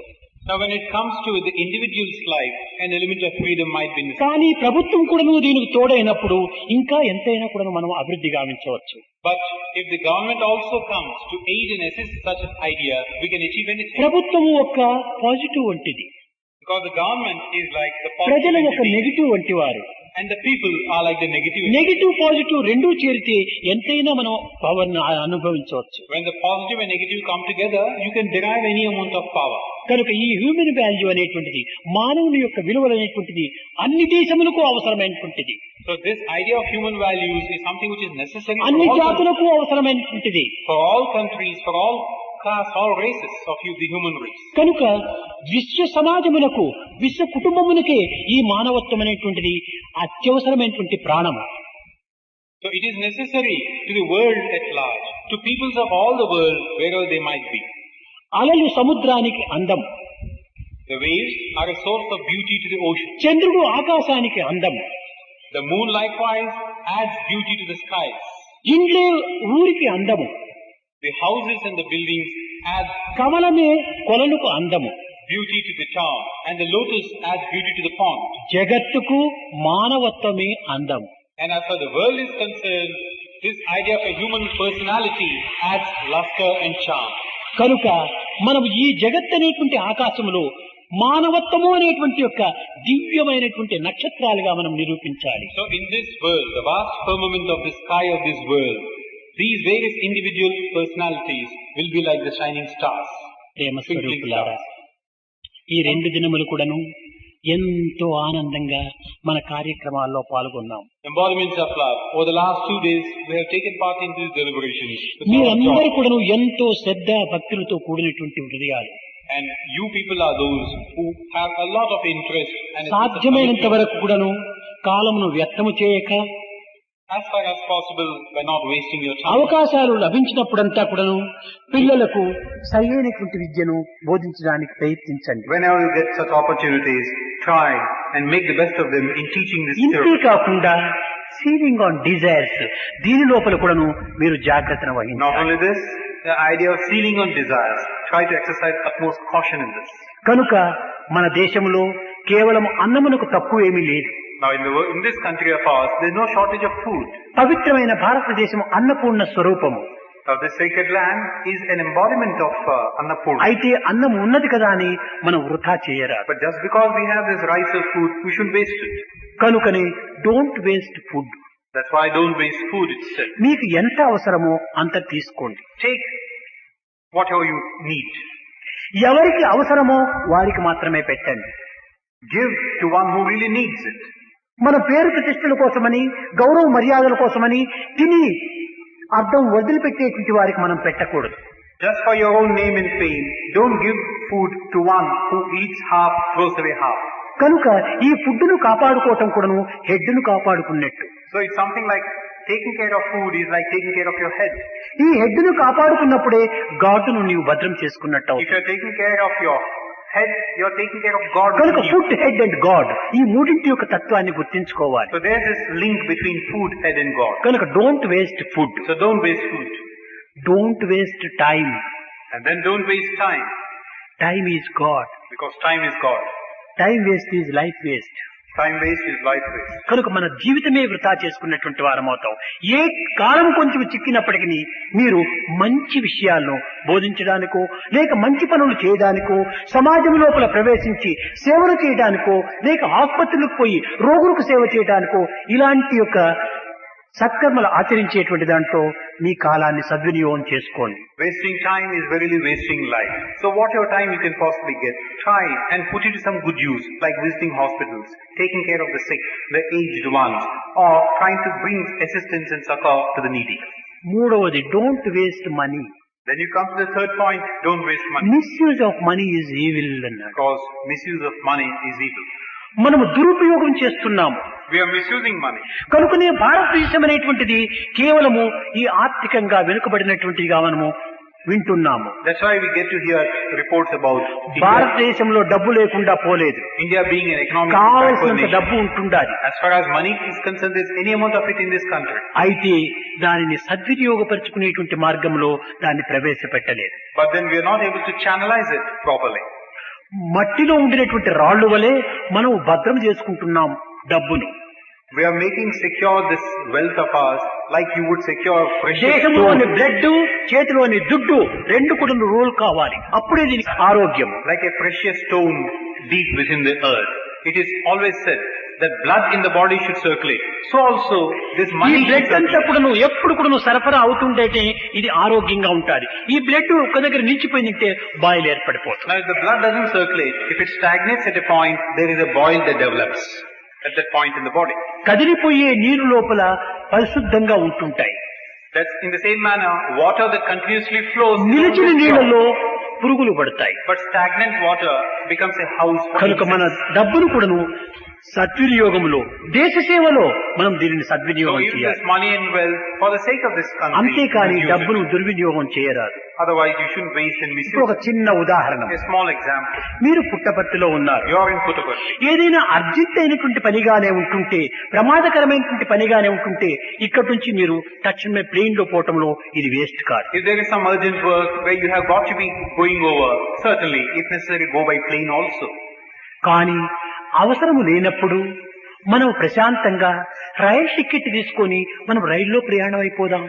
Now when it comes to the individual's life, an element of freedom might be necessary. కానీ ప్రభుత్వం కూడా దీనికి తోడైనప్పుడు ఇంకా ఎంతైనా కూడా మనం అభివృద్ధి గావించవచ్చు. But if the government also comes to aid and assist such an idea, we can achieve anything. ప్రభుత్వము ఒక పాజిటివ్ వంటిది, Because the government is like the ప్రజలు positive ఒక entity, నెగిటివ్ వంటి వారు. and the people are like the negative entity. Negative positive రెండూ చేరితే ఎంతైనా మనం పవర్ అనుభవించవచ్చు. When the positive and negative come together, you can derive any amount of power. కనుక ఈ హ్యూమన్ వాల్యూ అనేటువంటిది, మానవుని యొక్క విలువలు అనేటువంటిది అన్ని దేశములకు అవసరమైనటువంటిది. So this idea of human values is something which is necessary for అన్ని all countries, జాతులకు అవసరమైనటువంటిది. for all countries, for all class, all races of the human race. కనుక విశ్వ సమాజమునకు, విశ్వ కుటుంబమునకే ఈ మానవత్వం అనేటువంటిది అత్యవసరమైనటువంటి ప్రాణము. So it is necessary to the world at large, to peoples of all the world, wherever they might be. అలలు సముద్రానికి అందం, The waves are a source of beauty to the ocean. చంద్రుడు ఆకాశానికి అందం, The moon likewise adds beauty to the skies. ఇండ్లే ఊరికి అందము, The houses and the buildings add కమలమే కొలనుకు అందము. beauty to the town, and the lotus adds beauty to the pond. జగత్తుకు మానవత్వమే అందం. And as far as the world is concerned, this idea of a human personality adds luster and charm. కనుక మనం ఈ జగత్ అనేటువంటి ఆకాశంలో మానవత్వము అనేటువంటి యొక్క దివ్యమైనటువంటి నక్షత్రాలుగా మనం నిరూపించాలి. So in this world, the vast firmament of the sky of this world, these various individual personalities will be like the shining stars. ప్రేమ స్వరూపులారా, ఈ 2 దినములు కూడాను ఎంతో ఆనందంగా మన కార్యక్రమాల్లో పాల్గొన్నాం. Embodiments of love. Over the last 2 days, we have taken part in these deliberations. with a lot of మీరందరూ joy. కూడాను ఎంతో శ్రద్ధ భక్తులతో కూడినటువంటి హృదయాలు. And you people are those who have a lot of interest and a sense of సాధ్యమైనంత commitment. వరకు కూడాను కాలమును వ్యర్థము చేయక As far as possible, by not wasting your time. అవకాశాలు లభించినప్పుడంతా కూడాను పిల్లలకు సరైనటువంటి విద్యను బోధించడానికి ప్రయత్నించండి. Whenever you get such opportunities, try and make the best of them in teaching this ఇంతే theory. కాకుండా సీలింగ్ ఆన్ డిజైర్స్ దీని లోపల కూడాను మీరు జాగ్రత్తను Not వహించాలి. only this, the idea of sealing on desires. Try to exercise utmost caution in this. కనుక మన దేశంలో కేవలం అన్నమునకు తక్కువేమీ లేదు. Now in this country of ours, there is no shortage of food. పవిత్రమైన భారతదేశం అన్నపూర్ణ స్వరూపము. Now this sacred land is an embodiment of Annapurna. అయితే అన్నం ఉన్నది కదా అని మనం వృధా చేయరాదు. But just because we have this rice of food, we shouldn't waste it. కనుకనే don't waste food. That's why don't waste food itself. మీకు ఎంత అవసరమో అంత తీసుకోండి. Take whatever you need. ఎవరికి అవసరమో వారికి మాత్రమే పెట్టండి. Give to one who really needs it. మన పేరు ప్రతిష్టల కోసమని గౌరవ మర్యాదల కోసమని తిని అర్థం వదిలిపెట్టేటువంటి వారికి మనం పెట్టకూడదు. Just for your own name and fame, don't give food to one who eats half, throws away half. కనుక ఈ ఫుడ్ను కాపాడుకోవటం కూడాను హెడ్ను కాపాడుకున్నట్టు. So it's something like taking care of food is like taking care of your head. ఈ హెడ్ను కాపాడుకున్నప్పుడే గాడ్ను నీవు భద్రం చేసుకున్నట్టు. If you're taking care of your head, you're taking care of God కనుక within you. Food, head and God ఈ మూడింటి యొక్క తత్వాన్ని గుర్తించుకోవాలి. So there's this link between food, head and God. కనుక don't waste food, So don't waste food. Don't waste time. And then don't waste time. Time is God. Because time is God. Time waste is life waste. Time waste is life waste. కనుక మన జీవితమే వృథా చేసుకున్నటువంటి వారం అవుతాం. ఏ కాలం కొంచెం చిక్కినప్పటికీ మీరు మంచి విషయాలను బోధించడానికో లేక మంచి పనులు చేయడానికో సమాజం లోపల ప్రవేశించి సేవలు చేయడానికో లేక ఆసుపత్రులకు పోయి రోగులకు సేవ చేయడానికో ఇలాంటి యొక్క సత్కర్మలు ఆచరించేటువంటి దాంట్లో మీ కాలాన్ని సద్వినియోగం చేసుకోండి. Wasting time is verily wasting life. So whatever time you can possibly get, try and put it to some good use, like visiting hospitals, taking care of the sick, the aged ones, or trying to bring assistance and succor to the needy. మూడవది don't waste money. Then you come to the third point, don't waste money. Misuse of money is evil అన్నాడు. Because misuse of money is evil. మనము దురుపయోగం చేస్తున్నాము. We are misusing money. కనుకనే భారతదేశం అనేటువంటిది కేవలము ఈ ఆర్థికంగా వెనుకబడినటువంటిదిగా మనము వింటున్నాము. That's why we get to hear reports about India, భారతదేశంలో డబ్బు లేకుండా పోలేదు. India being an economic backward కావలసినంత nation. డబ్బు ఉంటుండాలి. As far as money is concerned, there's any amount of it in this country. అయితే దానిని సద్వినియోగపరుచుకునేటువంటి మార్గంలో దాన్ని ప్రవేశపెట్టలేదు. But then we are not able to channelize it properly. మట్టిలో ఉండినటువంటి రాళ్లు వలె మనం భద్రం చేసుకుంటున్నాం డబ్బును. We are making secure this wealth of ours like you would secure precious దేశంలోని stone. బ్లడ్ చేతిలోని దుడ్డు రెండు కూడా రోల్ కావాలి. అప్పుడే దీనికి ఆరోగ్యము. Like a precious stone deep within the earth. It is always said that blood in the body should circulate. So also this ఈ money should బ్లడ్ అంతా circulate. కూడాను ఎప్పుడు కూడాను సరఫరా అవుతుంటే ఇది ఆరోగ్యంగా ఉంటుంది. ఈ బ్లడ్ ఒక దగ్గర నిలిచిపోయిందంటే boil ఏర్పడిపోతుంది. Now if the blood doesn't circulate, if it stagnates at a point, there is a boil that develops at that point in the body. కదిలిపోయే నీరు లోపల పరిశుద్ధంగా ఉంటుంటాయి. That's in the same manner, water that continuously flows is నిలిచిన always pure. నీళ్లలో పురుగులు పడతాయి. But stagnant water becomes a house for కనుక మన insects. డబ్బును కూడాను సద్వినియోగంలో దేశ సేవలో మనం దీనిని So సద్వినియోగం use చేయాలి. this money and wealth for the sake of this country. అంతేకాని Misuse it. డబ్బును దుర్వినియోగం చేయరాదు. Otherwise you shouldn't waste and misuse ఇప్పుడు ఒక it. చిన్న ఉదాహరణ. A small example. మీరు పుట్టపర్తిలో ఉన్నారు. You are in Puttaparthi. ఏదైనా అర్జెంట్ అయినటువంటి పనిగానే ఉంటుంటే ప్రమాదకరమైనటువంటి పనిగానే ఉంటుంటే ఇక్కడి నుంచి మీరు తక్షణమే ప్లేన్ లో పోవటంలో ఇది వేస్ట్ కాదు. If there is some urgent work where you have got to be going over, certainly, if necessary, go by plane also. కానీ అవసరము లేనప్పుడు మనం ప్రశాంతంగా రైలు టికెట్ తీసుకొని మనం రైల్లో ప్రయాణం అయిపోదాం.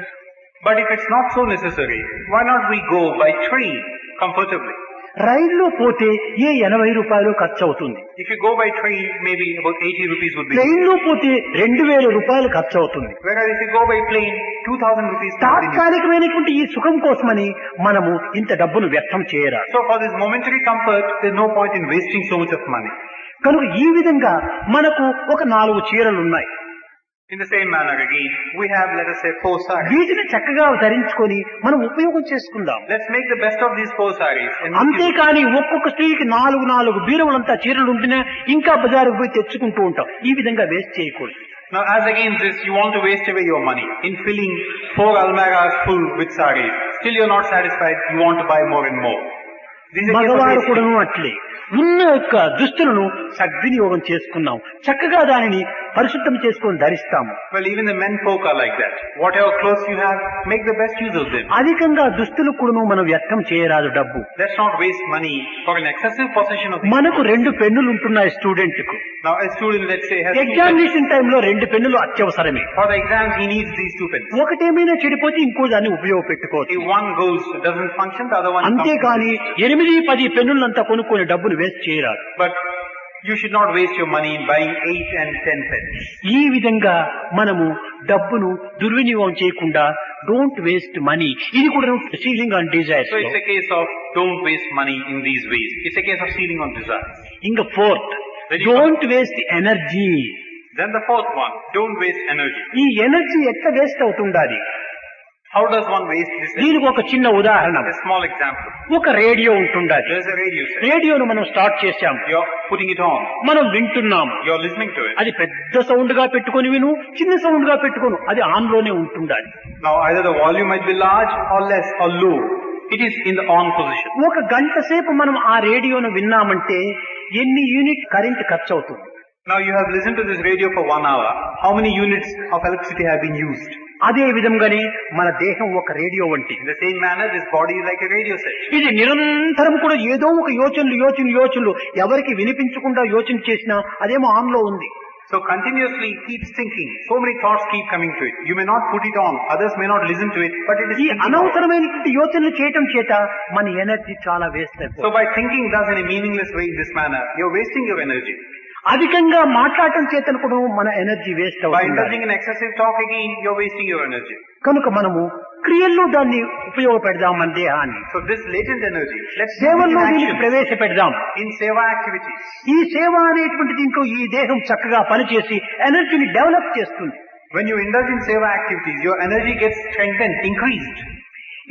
But if it's not so necessary, why not we go by train comfortably? రైల్లో పోతే ఏ 80 రూపాయలు ఖర్చు అవుతుంది. If you go by train, maybe about 80 rupees would be. Train లో పోతే 2000 రూపాయలు ఖర్చు అవుతుంది. Whereas if you go by plane, 2000 rupees. would be needed. తాత్కాలికమైనటువంటి ఈ సుఖం కోసమని మనము ఇంత డబ్బును వ్యర్థం చేయరాదు. So for this momentary comfort, there's no point in wasting so much of money. కనుక ఈ విధంగా మనకు ఒక 4 చీరలు ఉన్నాయి. In the same manner again, we have, let us say, 4 saris. వీటిని చక్కగా ధరించుకొని మనం ఉపయోగం చేసుకుందాం. Let's make the best of these 4 saris. And make use- అంతేకాని ఒక్కొక్క స్త్రీకి 4 బీరువులంతా చీరలు ఉంటేనే ఇంకా బజారుకు పోయి తెచ్చుకుంటూ ఉంటాం. ఈ విధంగా వేస్ట్ చేయకూడదు. Now, as against this, you want to waste away your money in filling 4 almirahs full with sarees. Still you're not satisfied, you want to buy more and more. This is a case of మగవారు wasting. కూడాను అట్లే ఉన్న యొక్క దుస్తులను సద్వినియోగం చేసుకున్నాం, చక్కగా దానిని పరిశుద్ధం చేసుకొని ధరిస్తాము. Well, even the men folk are like that. Whatever clothes you have, make the best use of them. అధికంగా దుస్తులు కూడాను మనం వ్యర్థం చేయరాదు డబ్బు. Let's not waste money for an excessive possession of these. మనకు 2 పెన్నులు ఉంటున్నాయి స్టూడెంట్ కు. Now, a student, let's say, has 2 pens. Examination టైంలో 2 పెన్నులు అత్యవసరమే. For the exams, he needs these 2 pens. ఒకటేమైనా చెడిపోతే ఇంకో దాన్ని ఉపయోగపెట్టుకోవచ్చు. If one doesn't function, the other one comes. అంతేకాని 8-10 పెన్నులంతా కొనుక్కొని డబ్బులు వేస్ట్ చేయరాదు. But you should not waste your money in buying 8 and 10 pens. ఈ విధంగా మనము డబ్బును దుర్వినియోగం చేయకుండా డోంట్ వేస్ట్ మనీ. ఇది కూడా ceiling on desires. So it's a case of don't waste money in these ways. It's a case of sealing on desires. ఇంకా fourth, don't waste energy. Then the 4th one, don't waste energy. ఈ energy ఎట్లా waste అవుతుండాలి? How does one waste this energy? దీనికి ఒక చిన్న ఉదాహరణ. A small example. ఒక radio ఉంటుండాలి. There's a radio set. రేడియోను మనం స్టార్ట్ చేశాం, You're putting it on. మనం వింటున్నాం. You're listening to it. అది పెద్ద సౌండ్ గా పెట్టుకొని విను, చిన్న సౌండ్ గా పెట్టుకోను, అది ఆన్ లోనే ఉంటుండాలి. Now either the volume might be large or less or low. It is in the on position. ఒక గంట సేపు మనం ఆ రేడియోను విన్నామంటే ఎన్ని యూనిట్ కరెంట్ ఖర్చు అవుతుంది? Now you have listened to this radio for 1 hour. How many units of electricity have been used? అదే విధంగానే మన దేహం ఒక రేడియో వంటి. In the same manner, this body is like a radio set. ఇది నిరంతరం కూడా ఏదో ఒక యోచనలు ఎవరికి వినిపించకుండా యోచన చేసినా అదేమో ఆన్ లో ఉంది. So continuously it keeps thinking. So many thoughts keep coming to it. You may not put it on. Others may not listen to it. But it is ఈ thinking. అనవసరమైనటువంటి యోచనలు చేయటం చేత మన ఎనర్జీ చాలా వేస్ట్ అయిపోతుంది. So by thinking thus in a meaningless way in this manner, you're wasting your energy. అధికంగా మాట్లాడటం చేత కూడా మన ఎనర్జీ వేస్ట్ By అవుతుంది. indulging in excessive talk again, you're wasting your energy. కనుక మనము క్రియల్లో దాన్ని ఉపయోగపెడదాం మన దేహాన్ని. So this latent energy, let's use it in సేవల్లో దీనికి action, ప్రవేశపెడదాం. in seva activities. ఈ సేవ అనేటువంటి దీంట్లో ఈ దేహం చక్కగా పనిచేసి ఎనర్జీని డెవలప్ చేస్తుంది. When you indulge in seva activities, your energy gets strengthened, increased.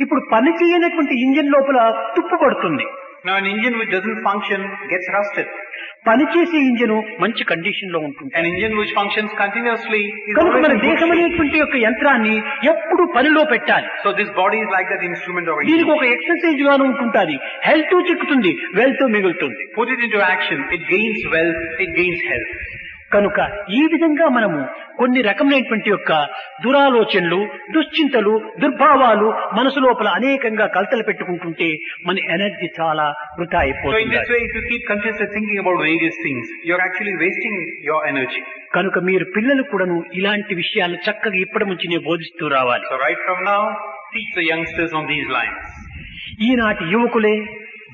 ఇప్పుడు పని చేయనటువంటి ఇంజిన్ లోపల తుప్పు పడుతుంది. Now an engine which doesn't function gets rusted. పనిచేసే ఇంజిన్ మంచి కండిషన్ లో ఉంటుంది. An engine which functions continuously is కనుక always మన in good దేహం shape. అనేటువంటి యొక్క యంత్రాన్ని ఎప్పుడు పనిలో పెట్టాలి. So this body is like that instrument or దీనికి engine. ఒక ఎక్సర్సైజ్ గాను ఉంటుంటుంది. హెల్త్ చిక్కుతుంది, వెల్త్ మిగులుతుంది. Put it into action, it gains wealth, it gains health. కనుక ఈ విధంగా మనము కొన్ని రకమైనటువంటి యొక్క దురాలోచనలు, దుశ్చింతలు, దుర్భావాలు మనసు లోపల అనేకంగా కలతలు పెట్టుకుంటుంటే మన ఎనర్జీ చాలా వృధా So in అయిపోతుంది. this way, if you keep continuously thinking about various things, you're actually wasting your energy. కనుక మీరు పిల్లలు కూడాను ఇలాంటి విషయాలు చక్కగా ఇప్పటి నుంచి బోధిస్తూ రావాలి. So right from now, teach the youngsters on these lines. ఈనాటి యువకులే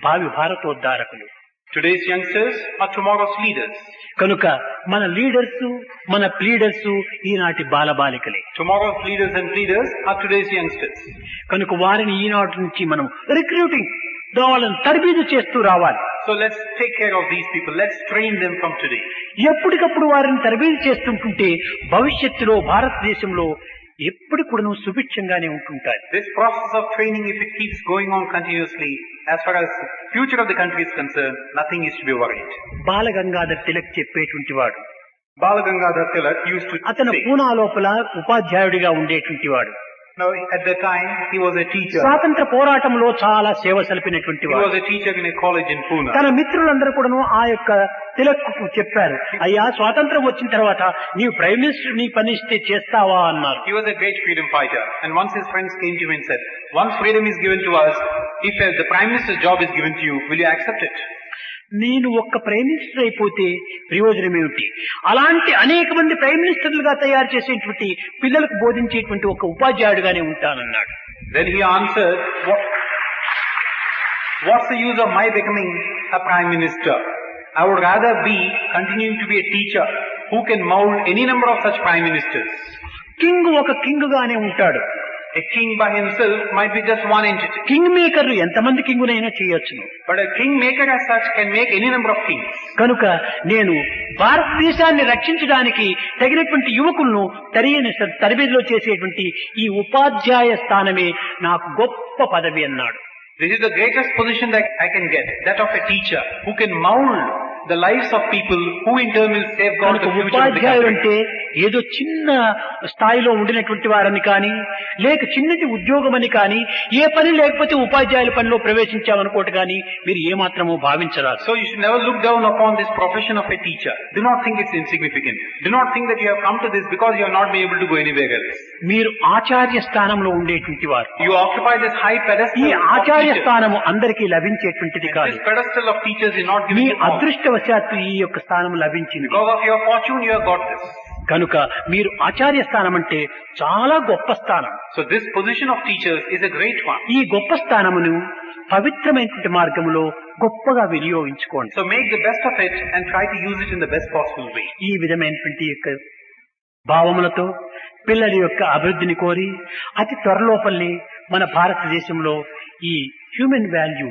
భావి భారతోద్ధారకులు. Today's youngsters are tomorrow's leaders. కనుక మన లీడర్స్, మన ప్లీడర్స్ ఈనాటి బాలబాలికలే. Tomorrow's leaders and pleaders are today's youngsters. కనుక వారిని ఈనాటి నుంచి మనం రిక్రూటింగ్ వాళ్ళని తరబీదు చేస్తూ రావాలి. So let's take care of these people. Let's train them from today. ఎప్పటికప్పుడు వారిని తరబీదు చేస్తుంటుంటే భవిష్యత్తులో భారతదేశంలో ఎప్పుడు కూడా సుభిక్షంగానే ఉంటుంటారు. This process of training, if it keeps going on continuously, as far as future of the country is concerned, nothing is to be worried. Balgangadhar Tilak చెప్పేటువంటి వాడు. Bal Gangadhar Tilak used to అతను say, పూనా లోపల ఉపాధ్యాయుడిగా ఉండేటువంటి వాడు. now at the time he was a teacher. స్వాతంత్ర పోరాటంలో చాలా సేవ సలిపినటువంటి He వాడు. was a teacher in a college in Pune. తన మిత్రులందరూ కూడాను ఆ యొక్క తిలక్కు చెప్పారు, అయ్యా స్వాతంత్రం వచ్చిన తర్వాత నీవు ప్రైమ్ మినిస్టర్ నీ పని ఇస్తే చేస్తావా అన్నారు. He was a great freedom fighter, and once his friends came to him and said, once freedom is given to us, if the prime minister's job is given to you, will you accept it? నేను ఒక్క prime minister అయిపోతే ప్రయోజనం ఏమిటి? అలాంటి అనేక మంది prime మినిస్టర్లుగా తయారు చేసేటువంటి పిల్లలకు బోధించేటువంటి ఒక ఉపాధ్యాయుడిగానే ఉంటానన్నాడు. Then he answered, what's the use of my becoming a prime minister? I would rather be continuing to be a teacher who can mold any number of such prime ministers. King ఒక king గానే ఉంటాడు. A king by himself might be just one entity. King మేకర్లు ఎంతమంది కింగునైనా చేయొచ్చును. But a kingmaker as such can make any number of kings. కనుక నేను భారతదేశాన్ని రక్షించడానికి తగినటువంటి యువకులను తరబేతిలో చేసేటువంటి ఈ ఉపాధ్యాయ స్థానమే నాకు గొప్ప పదవి అన్నాడు. This is the greatest position that I can get, that of a teacher who can mold the lives of people who in turn will safeguard కనుక the future of the ఉపాధ్యాయుడు country. అంటే ఏదో చిన్న స్థాయిలో ఉండినటువంటి వారని కానీ లేక చిన్నటి ఉద్యోగం అని కానీ ఏ పని లేకపోతే ఉపాధ్యాయుల పనిలో ప్రవేశించామనుకోటి కానీ మీరు ఏమాత్రమూ భావించరాదు. So you should never look down upon this profession of a teacher. Do not think it's insignificant. Do not think that you have come to this because you have not been able to go anywhere else. మీరు ఆచార్య స్థానంలో ఉండేటువంటి వారు. You occupy this high pedestal ఈ of Acharya teachers. స్థానము అందరికీ లభించేటువంటిది కాదు. This pedestal of teachers is not me given to all. అదృష్టవశాత్తు ఈ యొక్క స్థానం లభించింది. Because of your fortune you have got this. కనుక మీరు ఆచార్య స్థానం అంటే చాలా గొప్ప స్థానం. So this position of teachers is a great one. ఈ గొప్ప స్థానమును పవిత్రమైనటువంటి మార్గంలో గొప్పగా వినియోగించుకోండి. So make the best of it and try to use it in the best possible way. ఈ విధమైనటువంటి యొక్క భావములతో పిల్లల యొక్క అభివృద్ధిని కోరి అతి త్వరలోపల్ని మన భారతదేశంలో ఈ హ్యూమన్ వాల్యూ,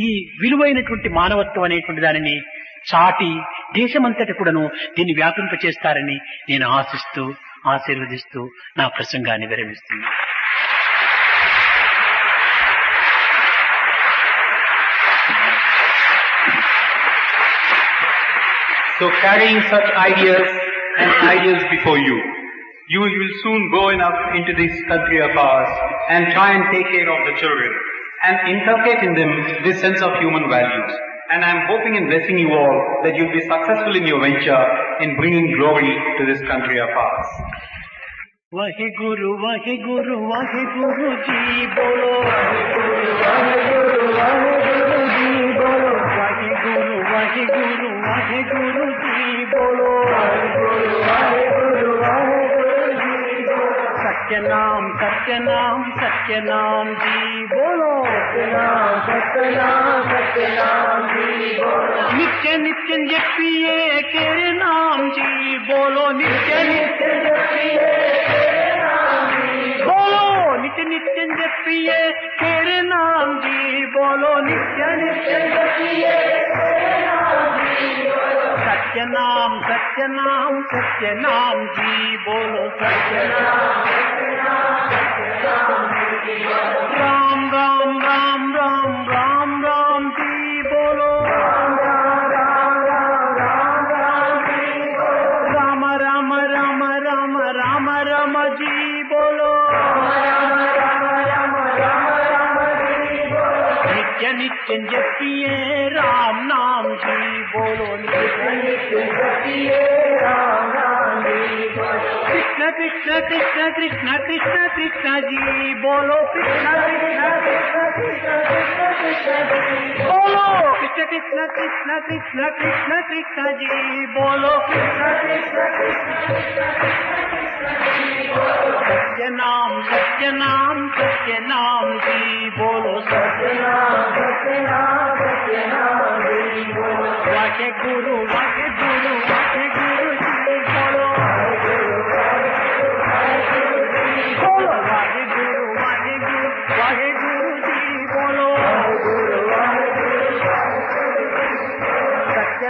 ఈ విలువైనటువంటి మానవత్వం అనేటువంటి దానిని చాటి దేశమంతటి కూడాను దీన్ని వ్యాపింపచేస్తారని నేను ఆశిస్తూ ఆశీర్వదిస్తూ నా ప్రసంగాన్ని విరమిస్తున్నాను. So carrying such ideas and ideals before you, you will soon go enough into this country of ours and try and take care of the children and inculcate in them this sense of human values. And I am hoping and blessing you all that you will be successful in your venture in bringing glory to this country of ours. Wahe Guru जी बोलो, वाहे गुरु जी बोलो, वाहे गुरु जी बोलो, सत्य नाम सत्य नाम जी बोलो, नित्य नित्य जपिए केरे नाम जी बोलो, नित्य नित्य नित्य नित्य जपिए तेरे नाम जी बोलो, नित्य नित्य जपिए सत्य नाम जी बोलो, सत्य नाम राम राम राम राम राम राम जी बोलो, राम राम राम राम राम राम जी बोलो, नित्य नित्य जपिए राम नाम जी बोलो, नित्य नित्य जपिए राम नाम जी बोलो, कृष्ण कृष्ण कृष्ण कृष्ण कृष्ण कृष्ण जी बोलो, कृष्ण कृष्ण कृष्ण कृष्ण कृष्ण कृष्ण जी बोलो, कृष्ण कृष्ण कृष्ण कृष्ण कृष्ण कृष्ण जी बोलो, कृष्ण कृष्ण कृष्ण कृष्ण कृष्ण जी बोलो, सत्य नाम जी बोलो, सत्य नाम जी बोलो, वाहे गुरु जी बोलो, वाहे गुरु जी बोलो, सत्य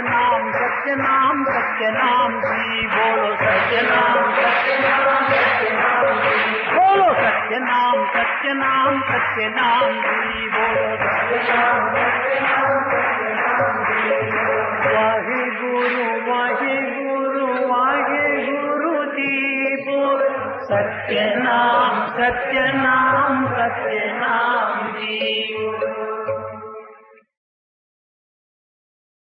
नाम जी बोलो, सत्य नाम बोलो, सत्य नाम जी बोलो, वाहे गुरु जी बोलो, सत्य नाम जी बोलो।